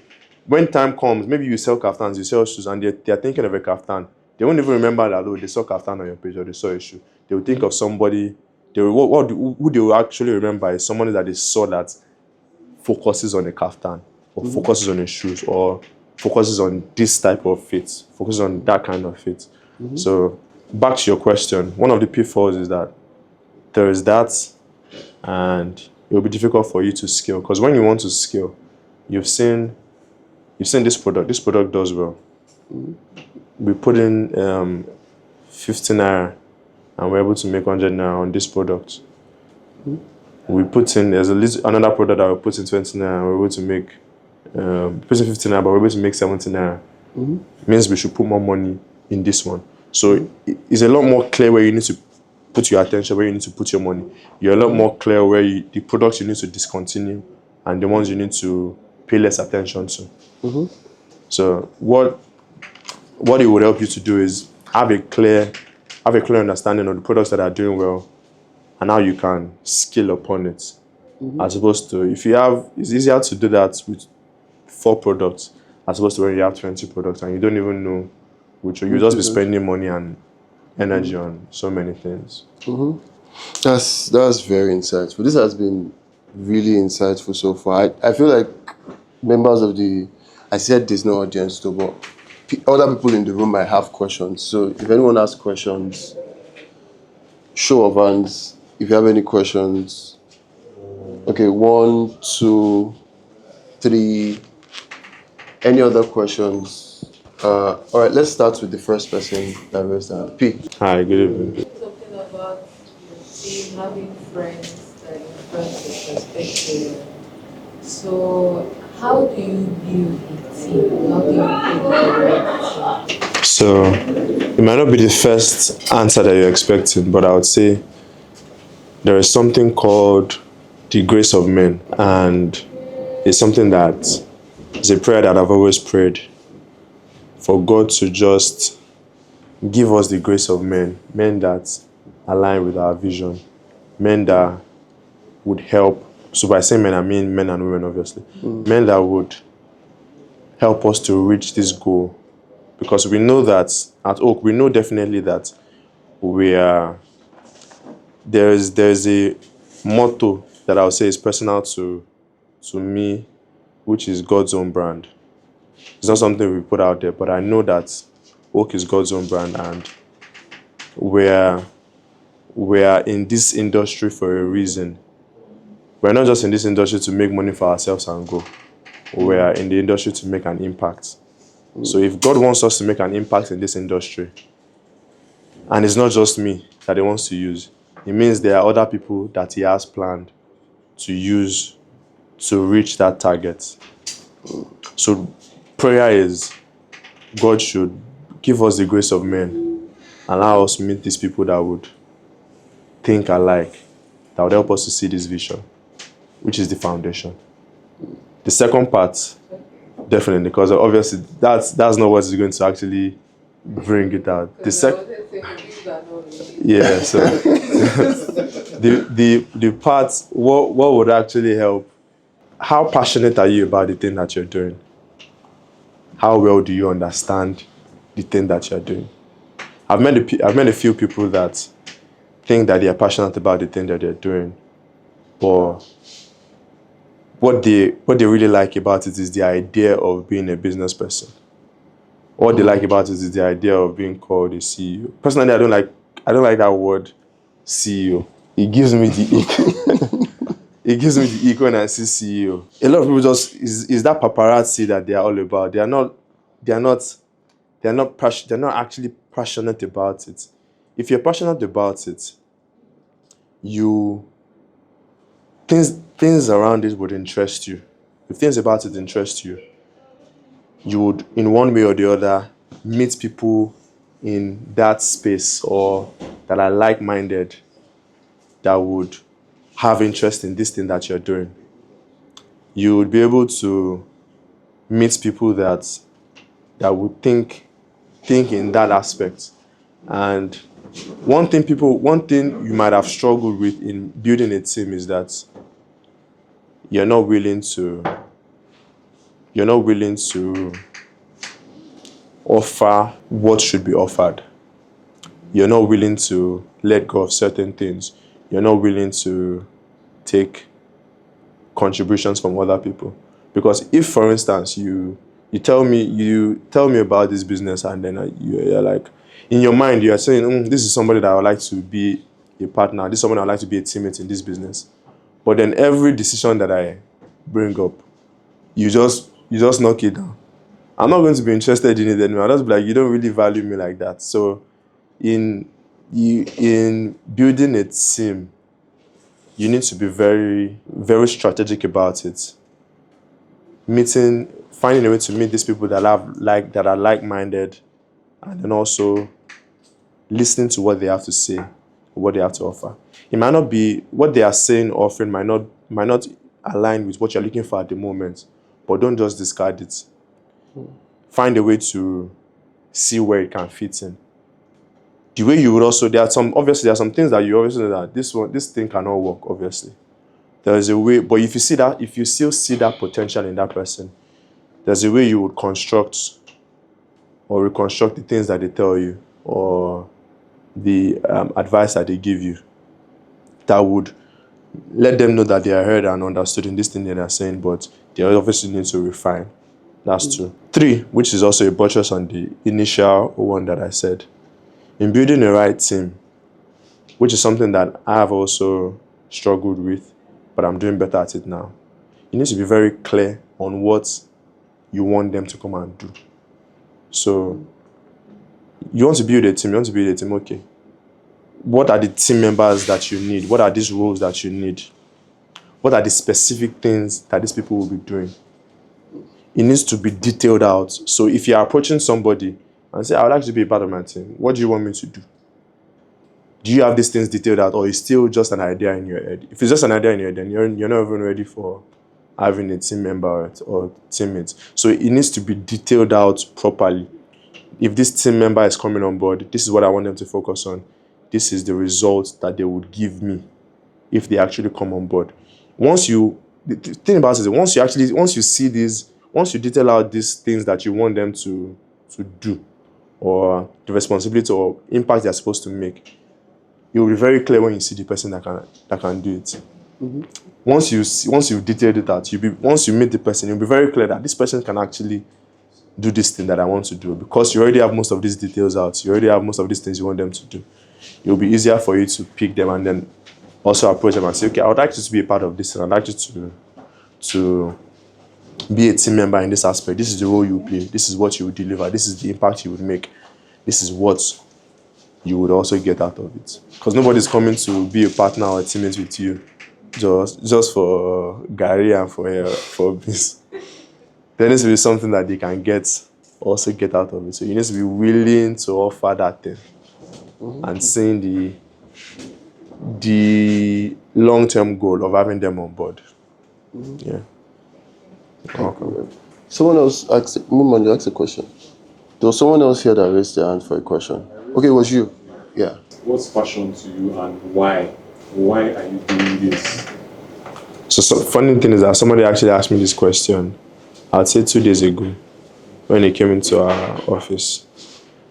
when time comes, maybe you sell kaftans, you sell shoes, and they're thinking of a kaftan. They won't even remember that, they saw kaftan on your page or they saw a shoe. They will think of somebody. Who they will actually remember is somebody that they saw that focuses on a kaftan, or focuses on a shoes, or focuses on this type of fit, focuses on that kind of fit. So back to your question, one of the pitfalls is that there is that, and it will be difficult for you to scale, because when you want to scale, you've seen this product does well. We put in 50 naira and we're able to make 100 naira on this product. We put in, there's another product that we put in 20 naira and we're able to make put in 50 naira, but we're able to make 70 naira. It means we should put more money in this one. So it's a lot more clear where you need to put your attention, where you need to put your money. You're a lot more clear where the products you need to discontinue and the ones you need to pay less attention to. So what it would help you to do is have a clear understanding of the products that are doing well and how you can scale upon it. As opposed to, it's easier to do that with 4 products as opposed to when you have 20 products and you don't even know which one. You just be spending money and energy on so many things. That's very insightful. This has been really insightful so far. I feel like members of I said there's no audience too, but other people in the room might have questions. So if anyone has questions, show of hands. If you have any questions. Okay, 1, 2, 3. Any other questions? All right, let's start with the first person that raised their hand. P. Hi, good evening. Talking about having friends that influence your perspective, So, how do you build a team? How do you build the right team? So it might not be the first answer that you're expecting, but I would say there is something called the grace of men, and it's something that is a prayer that I've always prayed for God to just give us the grace of men, men that align with our vision, men that would help. So by saying men, I mean men and women, obviously. Men that would help us to reach this goal. Because we know that at Oak, we know definitely that we are there's a motto that I would say is personal to me, which is God's own brand. It's not something we put out there, but I know that Oak is God's own brand, and we're in this industry for a reason. We're not just in this industry to make money for ourselves and go. We're in the industry to make an impact. So if God wants us to make an impact in this industry, and it's not just me that He wants to use, it means there are other people that He has planned to use to reach that target. So prayer is God should give us the grace of men, allow us to meet these people that would think alike, that would help us to see this vision, which is the foundation. The second part, definitely, because obviously that's not what is going to actually bring it out. Yeah, so the part, what would actually help? How passionate are you about the thing that you're doing? How well do you understand the thing that you're doing? I've met a few people that think that they are passionate about the thing that they're doing, but what they really like about it is the idea of being a business person. What they like about it is the idea of being called a CEO. Personally, I don't like that word CEO. It gives me the ick. It gives me the ick when I see CEO. A lot of people just is that paparazzi that they are all about. They're not actually passionate about it. If you're passionate about it, things around it would interest you. If things about it interest you, you would, in one way or the other, meet people in that space or that are like-minded, that would have interest in this thing that you're doing. You would be able to meet people that would think in that aspect. And one thing you might have struggled with in building a team is that you're not willing to offer what should be offered. You're not willing to let go of certain things. You're not willing to take contributions from other people. Because if, for instance, you tell me about this business, and then you're like, in your mind, you are saying, this is somebody that I would like to be a partner. This is someone I would like to be a teammate in this business. But then every decision that I bring up, you just knock it down. I'm not going to be interested in it anymore. I'll just be like, you don't really value me like that. So in building a team, you need to be very, very strategic about it. Finding a way to meet these people that are like-minded, and then also listening to what they have to say, what they have to offer. It might not be what they are saying, offering might not align with what you're looking for at the moment, but don't just discard it. Find a way to see where it can fit in. The way you would also, there are some things that you obviously know that this thing cannot work, obviously. There is a way, but if you still see that potential in that person, there's a way you would construct or reconstruct the things that they tell you, or the advice that they give you, that would let them know that they are heard and understood in this thing that they're saying, but they obviously need to refine. That's 2. 3, which is also a buttress on the initial one that I said. In building the right team, which is something that I have also struggled with, but I'm doing better at it now. You need to be very clear on what you want them to come and do. So, you want to build a team, okay. What are the team members that you need? What are these roles that you need? what are the specific things that these people will be doing. It needs to be detailed out. So if you're approaching somebody and say, I would like to be a part of my team, what do you want me to do? Do you have these things detailed out, or is still just an idea in your head? If it's just an idea in your head, then you're not even ready for having a team member or teammates. So it needs to be detailed out properly. If this team member is coming on board, this is what I want them to focus on. This is the result that they would give me if they actually come on board. The thing about it is, once you detail out these things that you want them to do, or the responsibility or impact they're supposed to make, it will be very clear when you see the person that can do it. Once you've detailed it out, once you meet the person, you'll be very clear that this person can actually do this thing that I want to do, because you already have most of these details out. You already have most of these things you want them to do. It will be easier for you to pick them and then also approach them and say, okay, I would like you to be a part of this, and I'd like you to be a team member in this aspect. This is the role you play. This is what you would deliver. This is the impact you would make. This is what you would also get out of it. Because nobody's coming to be a partner or a teammate with you just for Gary and for this. There needs to be something that they can also get out of it. So you need to be willing to offer that thing and seeing the long-term goal of having them on board. Yeah. Okay. Someone else asked, Mumon, you asked a question. There was someone else here that raised their hand for a question. Okay, it was you. Yeah. What's fashion to you and why? Why are you doing this? So funny thing is that somebody actually asked me this question, I'd say 2 days ago, when they came into our office.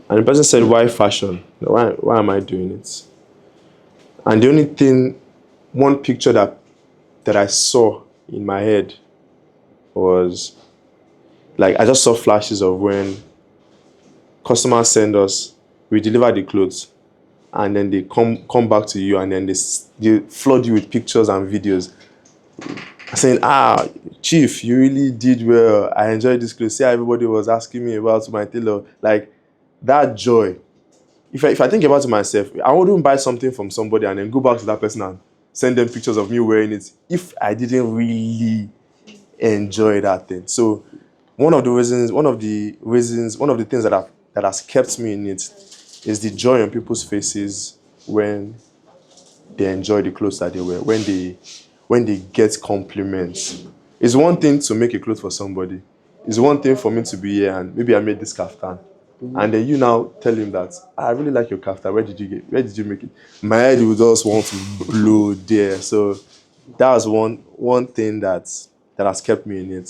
And the person said, why fashion? Why am I doing it? And the only one picture that I saw in my head was, like, I just saw flashes of when customers send us, we deliver the clothes, and then they come back to you, and then they flood you with pictures and videos saying, Chief, you really did well. I enjoyed this clothes. See how everybody was asking me about my tailor. Like, that joy. If I think about it myself, I wouldn't buy something from somebody and then go back to that person and send them pictures of me wearing it if I didn't really enjoy that thing. So one of the things that has kept me in it is the joy on people's faces when they enjoy the clothes that they wear, when they get compliments. It's one thing to make a clothes for somebody. It's one thing for me to be here and maybe I made this kaftan. And then you now tell him that, I really like your kaftan. Where did you make it? My head would just want to blow there. So that was one thing that has kept me in it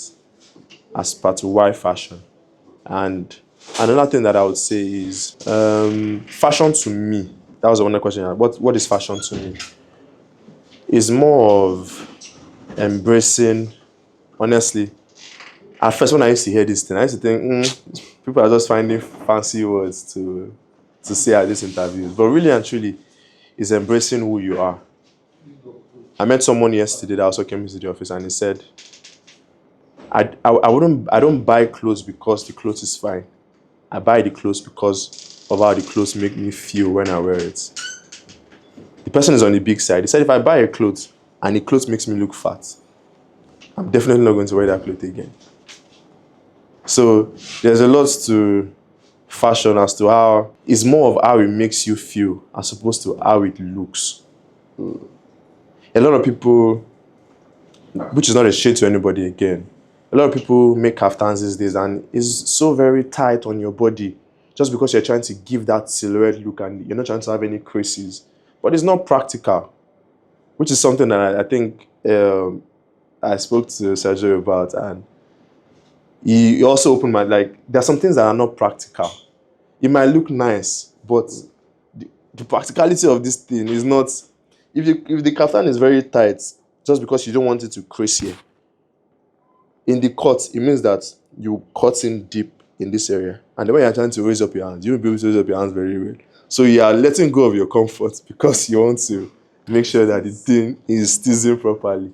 as part of why fashion. And another thing that I would say is fashion to me. That was another question. What is fashion to me? It's more of embracing, honestly. At first, when I used to hear this thing, I used to think, people are just finding fancy words to say at these interviews. But really and truly, it's embracing who you are. I met someone yesterday that also came into the office, and he said, I don't buy clothes because the clothes is fine. I buy the clothes because of how the clothes make me feel when I wear it. The person is on the big side. He said, if I buy a clothes and the clothes makes me look fat, I'm definitely not going to wear that clothes again. So there's a lot to fashion as to how it's more of how it makes you feel as opposed to how it looks. A lot of people, which is not a shade to anybody again, a lot of people make kaftans these days and it's so very tight on your body just because you're trying to give that silhouette look and you're not trying to have any creases. But it's not practical, which is something that I think I spoke to Sergio about, and he also opened my, there are some things that are not practical. It might look nice, but the practicality of this thing is not, if the kaftan is very tight, just because you don't want it to crease here, in the cut, it means that you cut in deep in this area. And then when you're trying to raise up your hands, you won't be able to raise up your hands very well. So you are letting go of your comfort because you want to make sure that the thing is stitching properly.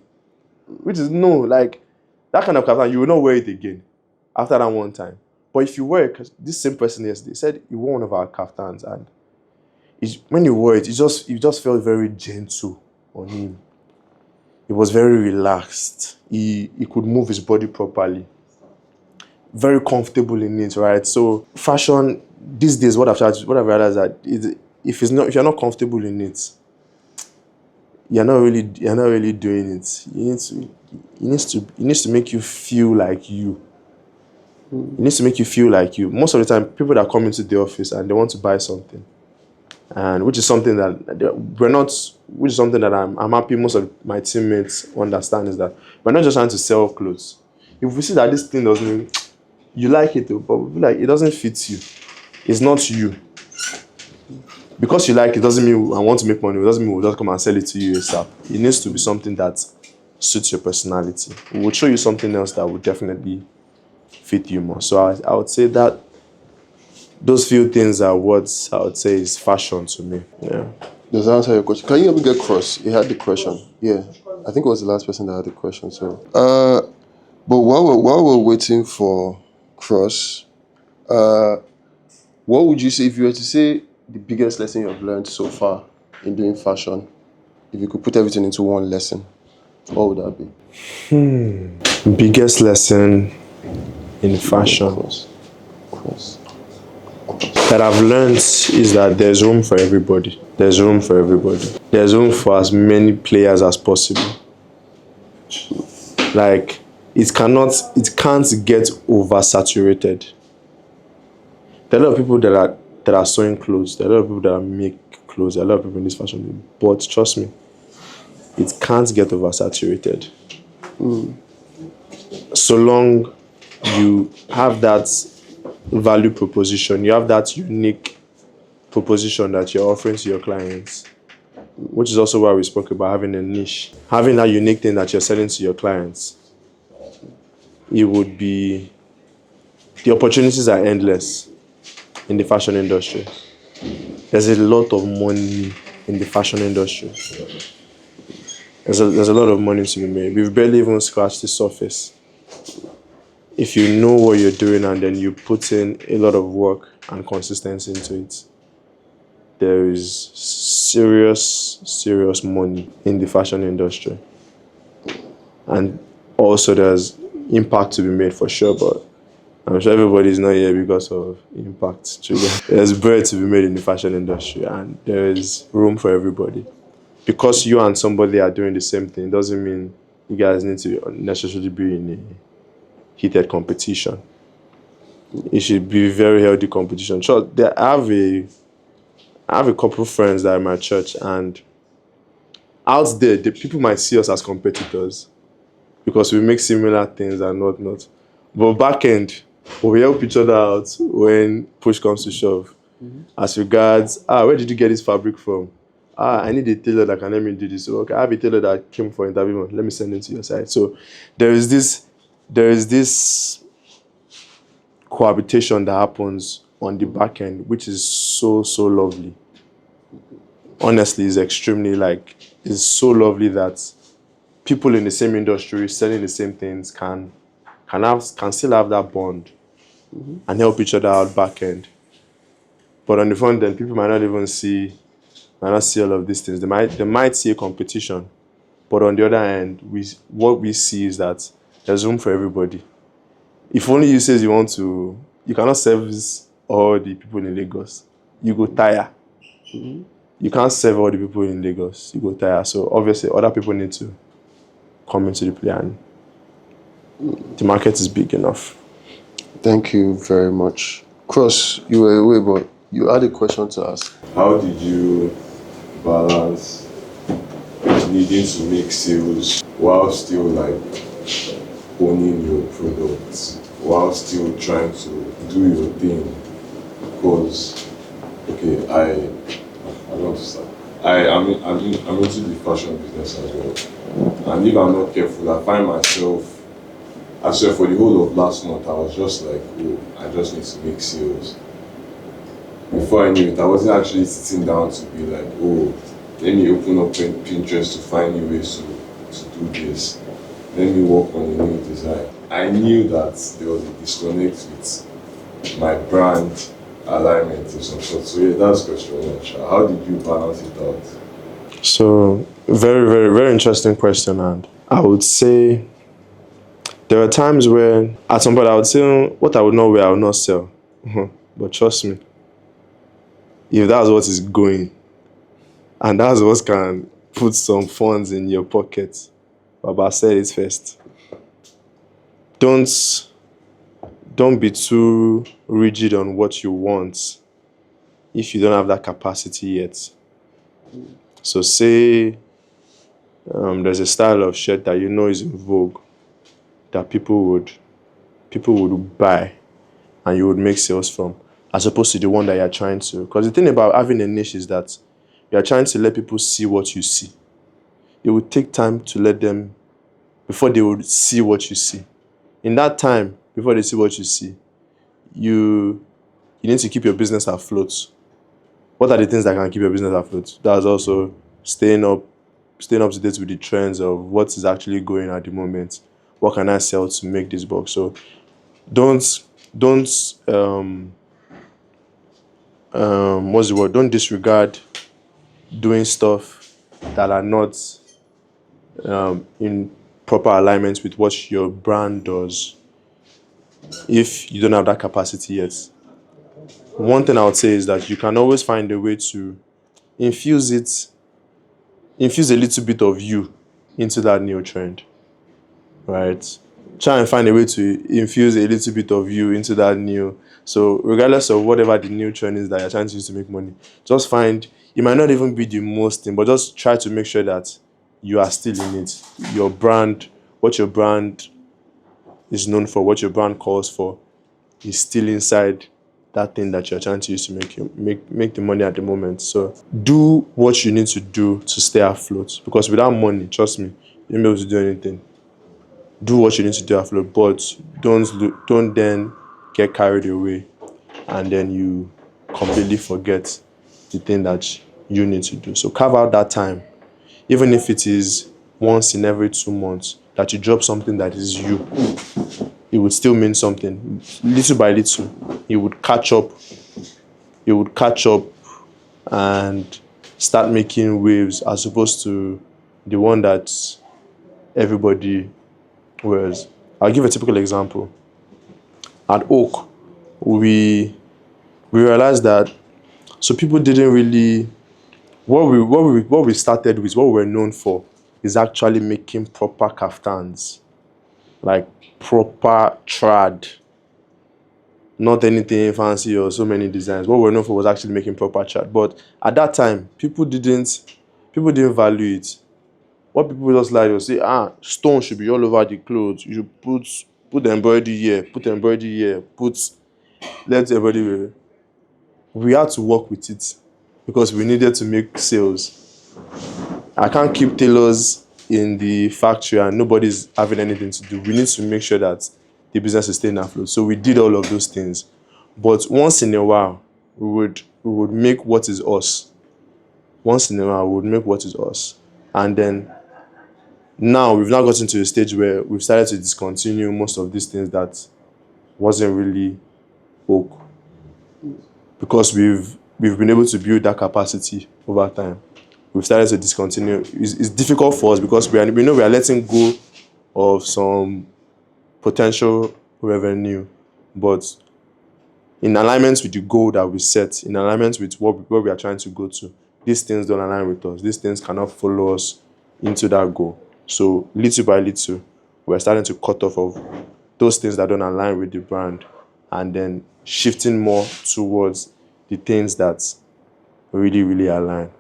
Which is that kind of kaftan, you will not wear it again after that one time. But if you wear it, this same person yesterday said he wore one of our kaftans, and when you wore it, it just felt very gentle on him. He was very relaxed. He could move his body properly. Very comfortable in it, right? So fashion these days, what I've realized that if you're not comfortable in it, you're not really doing it. It needs to make you feel like you. It needs to make you feel like you. Most of the time, people that come into the office and they want to buy something, and which is something that I'm happy most of my teammates understand, is that we're not just trying to sell clothes. If we see that this thing doesn't, you like it, but we feel like it doesn't fit you, it's not you. Because you like it doesn't mean I want to make money. It doesn't mean we'll just come and sell it to you ASAP. It needs to be something that suits your personality. We will show you something else that would definitely fit you more. So I would say that those few things are what I would say is fashion to me. Yeah. Does that answer your question? Can you help me get Cross? He had the question. Yeah. I think it was the last person that had the question. So, but while we're waiting for Cross, what would you say if you were to say the biggest lesson you have learned so far in doing fashion? If you could put everything into one lesson, what would that be? Biggest lesson in fashion Cross. that I've learned is that there's room for everybody. There's room for everybody. There's room for as many players as possible. Like, it can't get oversaturated. There are a lot of people that are sewing clothes. There are a lot of people that make clothes. There are a lot of people in this fashion. But trust me, it can't get oversaturated. So long you have that value proposition, you have that unique proposition that you're offering to your clients, which is also why we spoke about having a niche. Having that unique thing that you're selling to your clients, the opportunities are endless in the fashion industry. There's a lot of money in the fashion industry. There's a lot of money to be made. We've barely even scratched the surface. If you know what you're doing and then you put in a lot of work and consistency into it, there is serious money in the fashion industry. And also there's impact to be made for sure, but I'm sure everybody's not here because of impact. There's bread to be made in the fashion industry and there is room for everybody. Because you and somebody are doing the same thing doesn't mean you guys need to necessarily be in a heated competition. It should be very healthy competition. Sure, I have a couple of friends that are in my church, and out there, the people might see us as competitors because we make similar things and not. But back end, we help each other out when push comes to shove. As regards, where did you get this fabric from? I need a tailor that can let me do this. So, okay, I have a tailor that came for interview. Let me send it to your site. So there is this cohabitation that happens on the back end, which is so lovely. Honestly, it's so lovely that people in the same industry selling the same things can still have that bond and help each other out back end. But on the front end, people might not see all of these things. They might see a competition, but on the other end, what we see is that there's room for everybody. If only you say you cannot service all the people in Lagos. You go tire. You can't serve all the people in Lagos. You go tire. So obviously, other people need to come into the play, and the market is big enough. Thank you very much. Cross, you were away, but you had a question to ask. How did you balance needing to make sales while still owning your products, while still trying to do your thing? Because I don't understand. I'm into the fashion business as well, and if I'm not careful, I find myself. I said for the whole of last month, I was just like, I just need to make sales. Before I knew it, I wasn't actually sitting down to be like, let me open up Pinterest to find new ways to do this. Let me work on a new design. I knew that there was a disconnect with my brand alignment of some sort. So yeah, that's question one. How did you balance it out? So, very, very, very interesting question. And I would say there are times where, at some point, I would say, what I would not wear, I would not sell. But trust me, if that's what is going, and that's what can put some funds in your pocket, Baba said it first. Don't be too rigid on what you want if you don't have that capacity yet. So say there's a style of shirt that you know is in vogue that people would buy and you would make sales from, as opposed to the one that you're trying to. Because the thing about having a niche is that you're trying to let people see what you see. It would take time to let them, before they would see what you see. In that time, before they see what you see, you need to keep your business afloat. What are the things that can keep your business afloat? That's also staying up to date with the trends of what is actually going at the moment. What can I sell to make this box? So don't what's the word? Don't disregard doing stuff that are not in proper alignment with what your brand does if you don't have that capacity yet. One thing I would say is that you can always find a way to infuse a little bit of you into that new trend, right? Try and find a way to infuse a little bit of you into that new. So regardless of whatever the new trend is that you're trying to use to make money, just find, it might not even be the most thing, but just try to make sure that you are still in it. Your brand, what your brand is known for, what your brand calls for, is still inside that thing that you're trying to use to make the money at the moment. So do what you need to do to stay afloat, because without money, trust me, you won't be able to do anything. Do what you need to do afloat, but don't then get carried away and then you completely forget the thing that you need to do. So carve out that time, even if it is once in every 2 months, that you drop something that is you. It would still mean something. Little by little, it would catch up. It would catch up and start making waves, as opposed to the one that everybody wears. I'll give a typical example. At Oak, we realized that, so people didn't really, what we started with, what we were known for, is actually making proper kaftans, like proper trad, not anything fancy or so many designs. What we're known for was actually making proper trad. But at that time, people didn't value it. What people just like to say, stone should be all over the clothes. You put the embroidery here, let everybody wear. We had to work with it because we needed to make sales. I can't keep tailors in the factory and nobody's having anything to do. We need to make sure that the business is staying afloat. So we did all of those things. But once in a while, we would make what is us. Once in a while, we would make what is us. And then now we've now gotten to a stage where we've started to discontinue most of these things that wasn't really Oak, because we've been able to build that capacity over time. We've started to discontinue. It's difficult for us because we know we are letting go of some potential revenue, but in alignment with the goal that we set, in alignment with what we are trying to go to, these things don't align with us. These things cannot follow us into that goal. So little by little, we're starting to cut off of those things that don't align with the brand, and then shifting more towards the things that really, really align.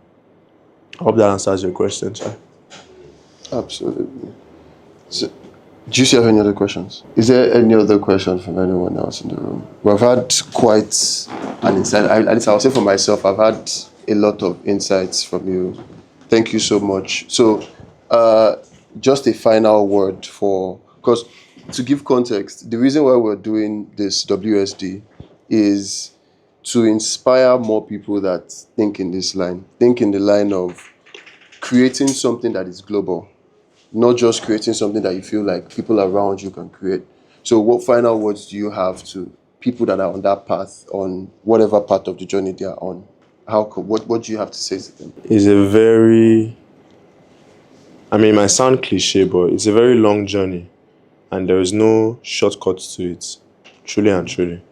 I hope that answers your question, Chai. Absolutely. So, do you have any other questions? Is there any other question from anyone else in the room? We've had quite an insight. At least I'll say for myself, I've had a lot of insights from you. Thank you so much. So, just a final word because to give context, the reason why we're doing this WSD is to inspire more people that think in this line. Think in the line of creating something that is global, not just creating something that you feel like people around you can create. So what final words do you have to people that are on that path, on whatever part of the journey they are on? What do you have to say to them? It's a very, I mean, it might sound cliche, but it's a very long journey, and there is no shortcut to it, truly and truly.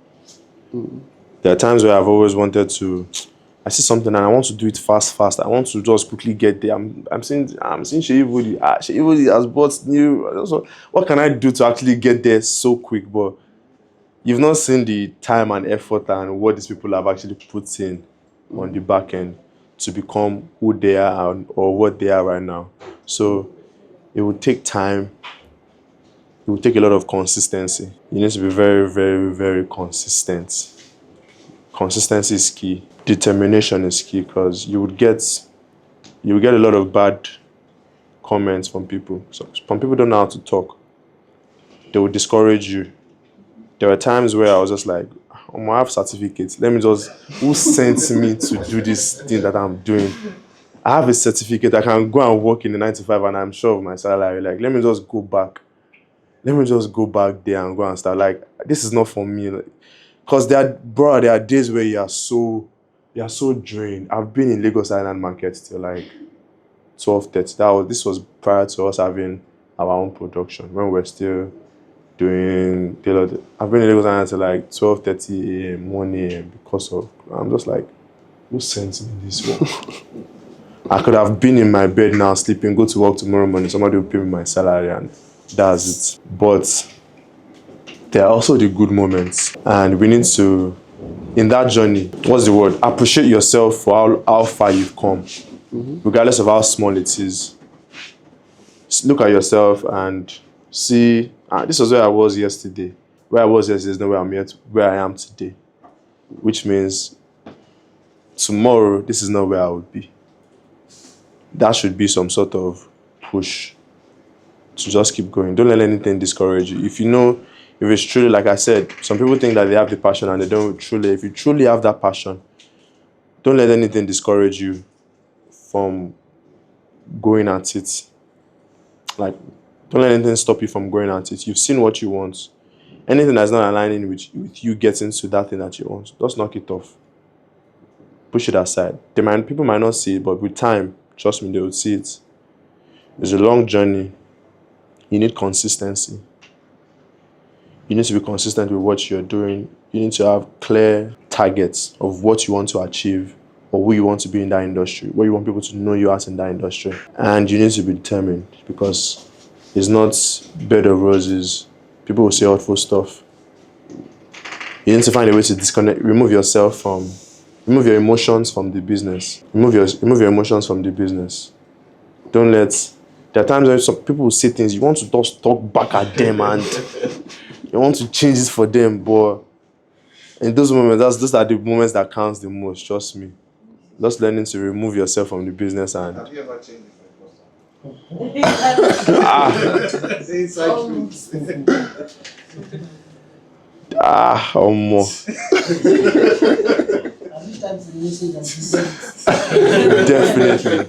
There are times where I've always wanted to, I see something and I want to do it fast. I want to just quickly get there. I'm seeing Sheyi Vudi. Sheyi Vudi has bought new. So what can I do to actually get there so quick? But you've not seen the time and effort and what these people have actually put in on the back end to become who they are or what they are right now. So it would take time. It would take a lot of consistency. You need to be very, very, very consistent. Consistency is key. Determination is key, because you would get a lot of bad comments from people. So some people don't know how to talk. They will discourage you. There were times where I was just like, I have certificates. Let me just, who sent me to do this thing that I'm doing? I have a certificate. I can go and work in the 9 to 5 and I'm sure of my salary. Like, let me just go back. Let me just go back there and go and start. Like, this is not for me. Because there are days where you are so drained. I've been in Lagos Island Market till like 12:30. This was prior to us having our own production, when we're still doing. I've been in Lagos Island till like 12:30 a.m., 1 a.m. because of. I'm just like, who sent me this work? I could have been in my bed now sleeping, go to work tomorrow morning. Somebody will pay me my salary and that's it. But there are also the good moments, and we need to, in that journey, what's the word? Appreciate yourself for how far you've come, regardless of how small it is. Just look at yourself and see, this was where I was yesterday. Where I was yesterday is not where I am today. Which means tomorrow, this is not where I would be. That should be some sort of push to just keep going. Don't let anything discourage you. If it's truly, like I said, some people think that they have the passion and they don't truly. If you truly have that passion, don't let anything discourage you from going at it. Like, don't let anything stop you from going at it. You've seen what you want. Anything that's not aligning with you getting to that thing that you want, just knock it off. Push it aside. People might not see it, but with time, trust me, they will see it. It's a long journey. You need consistency. You need to be consistent with what you're doing. You need to have clear targets of what you want to achieve or who you want to be in that industry, what you want people to know you as in that industry. And you need to be determined, because it's not bed of roses. People will say hurtful stuff. You need to find a way to disconnect, remove your emotions from the business. Remove your emotions from the business. Don't let. There are times when some people will say things, you want to just talk back at them and you want to change it for them, but in those moments, those are the moments that counts the most, trust me. Just learning to remove yourself from the business and... Have you ever changed it for a Say inside Definitely.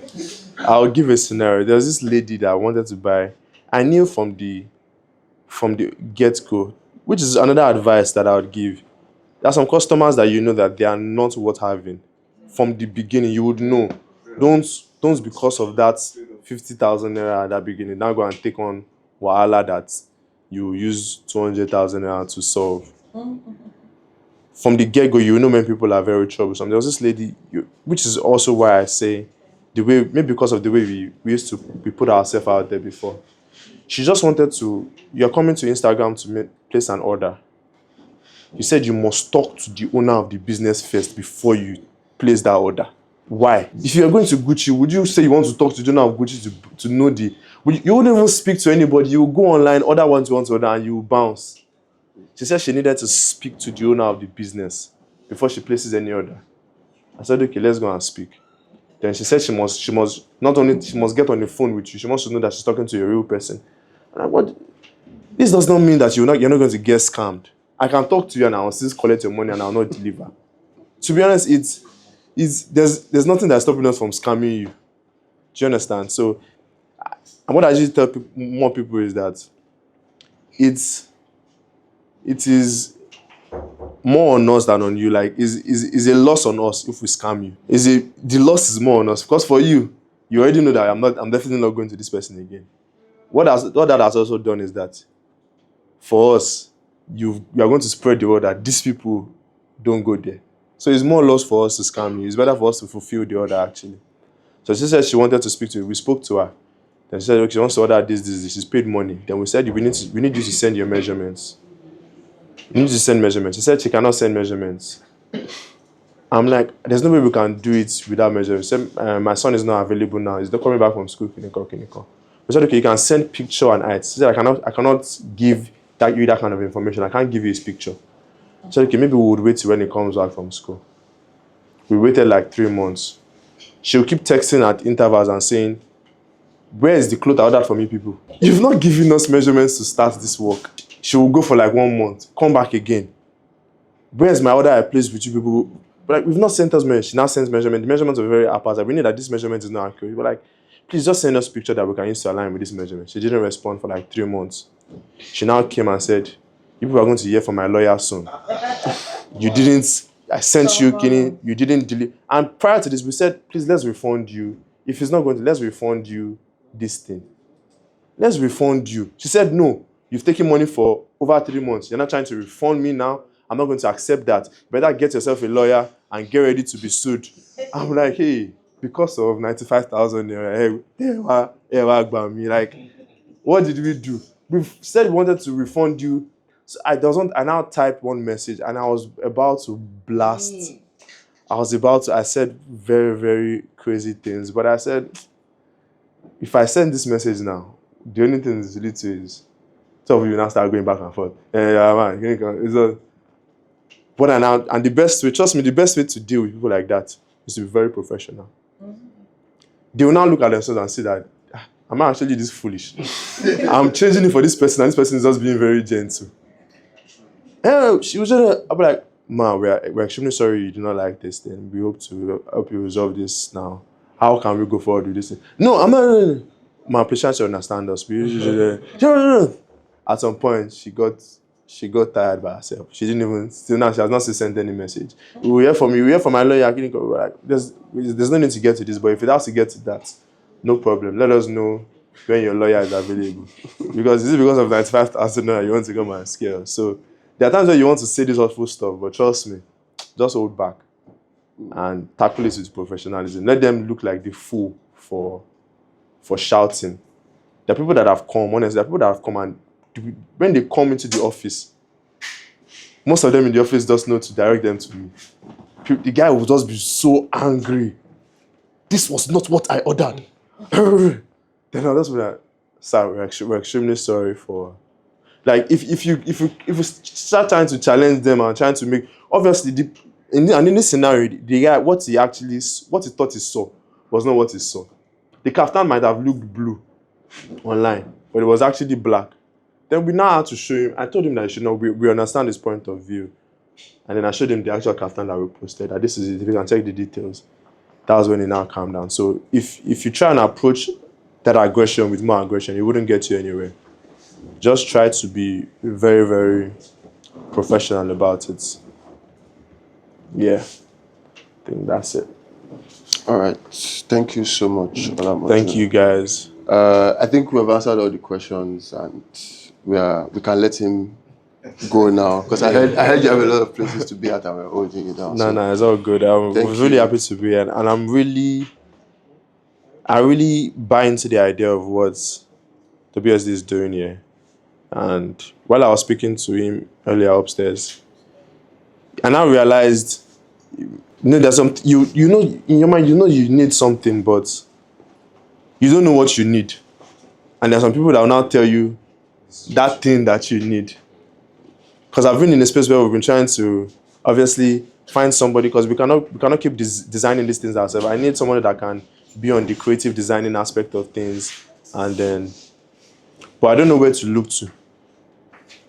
I'll give a scenario. There was this lady that I wanted to buy. I knew from the get-go, which is another advice that I would give. There are some customers that you know that they are not worth having. From the beginning, you would know. Don't because of that 50,000 naira at that beginning, now go and take on wahala that you use 200,000 naira to solve. From the get-go, you know when people are very troublesome. There was this lady, which is also why I say, maybe because of the way we put ourselves out there before. She just wanted to, you're coming to Instagram to place an order. You said you must talk to the owner of the business first before you place that order. Why? If you're going to Gucci, would you say you want to talk to the owner of Gucci to know you wouldn't even speak to anybody. You will go online, order what you want to order, and you will bounce. She said she needed to speak to the owner of the business before she places any order. I said, okay, let's go and speak. Then she said she must get on the phone with you. She wants to know that she's talking to a real person. And what? This does not mean that you're not going to get scammed. I can talk to you and I'll still collect your money and I'll not deliver. To be honest, there's nothing that's stopping us from scamming you. Do you understand? So, and what I usually tell more people is that it is more on us than on you. Like, is a loss on us if we scam you. The loss is more on us because for you already know that I'm definitely not going to this person again. What that has also done is that for us, you are going to spread the word that these people don't go there. So it's more loss for us to scam you. It's better for us to fulfill the order actually. So she said she wanted to speak to you. We spoke to her. Then she said, okay, she wants to order this. She's paid money. Then we said, we need you to send your measurements. You need to send measurements. She said she cannot send measurements. I'm like, there's no way we can do it without measurements. She said, my son is not available now. He's not coming back from school. We said, okay, you can send picture and height. She said, I cannot give you that kind of information. I can't give you his picture. She said, okay, maybe we would wait till when he comes back from school. We waited like 3 months. She'll keep texting at intervals and saying, where is the clothes I ordered from you people? You've not given us measurements to start this work. She will go for like 1 month, come back again. Where's my order I placed with you people? But like, we've not sent us measurements. She now sends measurements. The measurements are very haphazard. We know that this measurement is not accurate. But like, please just send us a picture that we can use to align with this measurement. She didn't respond for like 3 months. She now came and said, you people are going to hear from my lawyer soon. I sent you, Kenny, you didn't delete. And prior to this, we said, please, let's refund you. If it's not going to, let's refund you this thing. Let's refund you. She said, no, you've taken money for over 3 months. You're not trying to refund me now. I'm not going to accept that. Better get yourself a lawyer and get ready to be sued. I'm like, hey, because of 95,000 naira, like, what did we do? We said we wanted to refund you. So I now typed one message and I was about to blast. I said very, very crazy things. But I said, if I send this message now, the only thing is lead to is some of you now start going back and forth. And the best way, trust me, the best way to deal with people like that is to be very professional. They will now look at themselves and see that, am I actually this foolish? I'm changing it for this person and this person is just being very gentle. She was just, I'll be like, ma, we're extremely sorry you do not like this thing. We hope to help you resolve this now. How can we go forward with this thing? No, I'm not. Ma, please try to understand us. At some point, she got tired by herself. She didn't even, still now, she has not still sent any message. We will hear from you. We hear from my lawyer. Like, there's no need to get to this, but if it has to get to that, no problem. Let us know when your lawyer is available. Because is it because of 95,000 you want to come and scare us? So there are times where you want to say this awful stuff, but trust me, just hold back and tackle it with professionalism. Let them look like the fool for shouting. There are people that have come, honestly, there are people that have come and when they come into the office, most of them in the office just know to direct them to me. The guy will just be so angry. This was not what I ordered. Then I'll just be like, sir, we're extremely sorry for. Like if you start trying to challenge them and trying to make, obviously in this scenario, the guy what he thought he saw was not what he saw. The kaftan might have looked blue online, but it was actually black. Then we now had to show him. I told him that we understand his point of view, and then I showed him the actual kaftan that we posted. That this is it. If you can check the details, that was when he now calmed down. So if you try and approach that aggression with more aggression, it wouldn't get you anywhere. Just try to be very, very professional about it. Yeah, I think that's it. All right. Thank you so much, Olamoju. Thank you, guys. I think we have answered all the questions, and we can let him go now because I heard you have a lot of places to be at, and we're holding you down. No, it's all good. I was really happy to be here, and I really buy into the idea of what WSD is doing here. And while I was speaking to him earlier upstairs, I now realized, there's something you know in your mind, you need something, but you don't know what you need. And there's some people that will now tell you that thing that you need. Because I've been in a space where we've been trying to obviously find somebody, because we cannot keep designing these things ourselves. I need someone that can be on the creative designing aspect of things, but I don't know where to look to.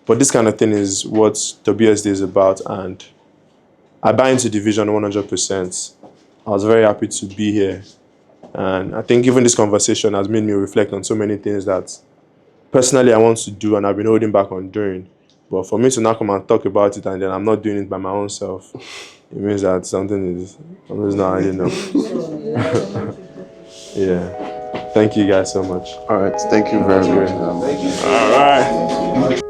But this kind of thing is what WSD is about, and I buy into the vision 100%. I was very happy to be here. And I think even this conversation has made me reflect on so many things that personally I want to do and I've been holding back on doing. But for me to now come and talk about it and then I'm not doing it by my own self, it means that something is not adding up. Yeah. Thank you guys so much. All right. Thank you very much. All right.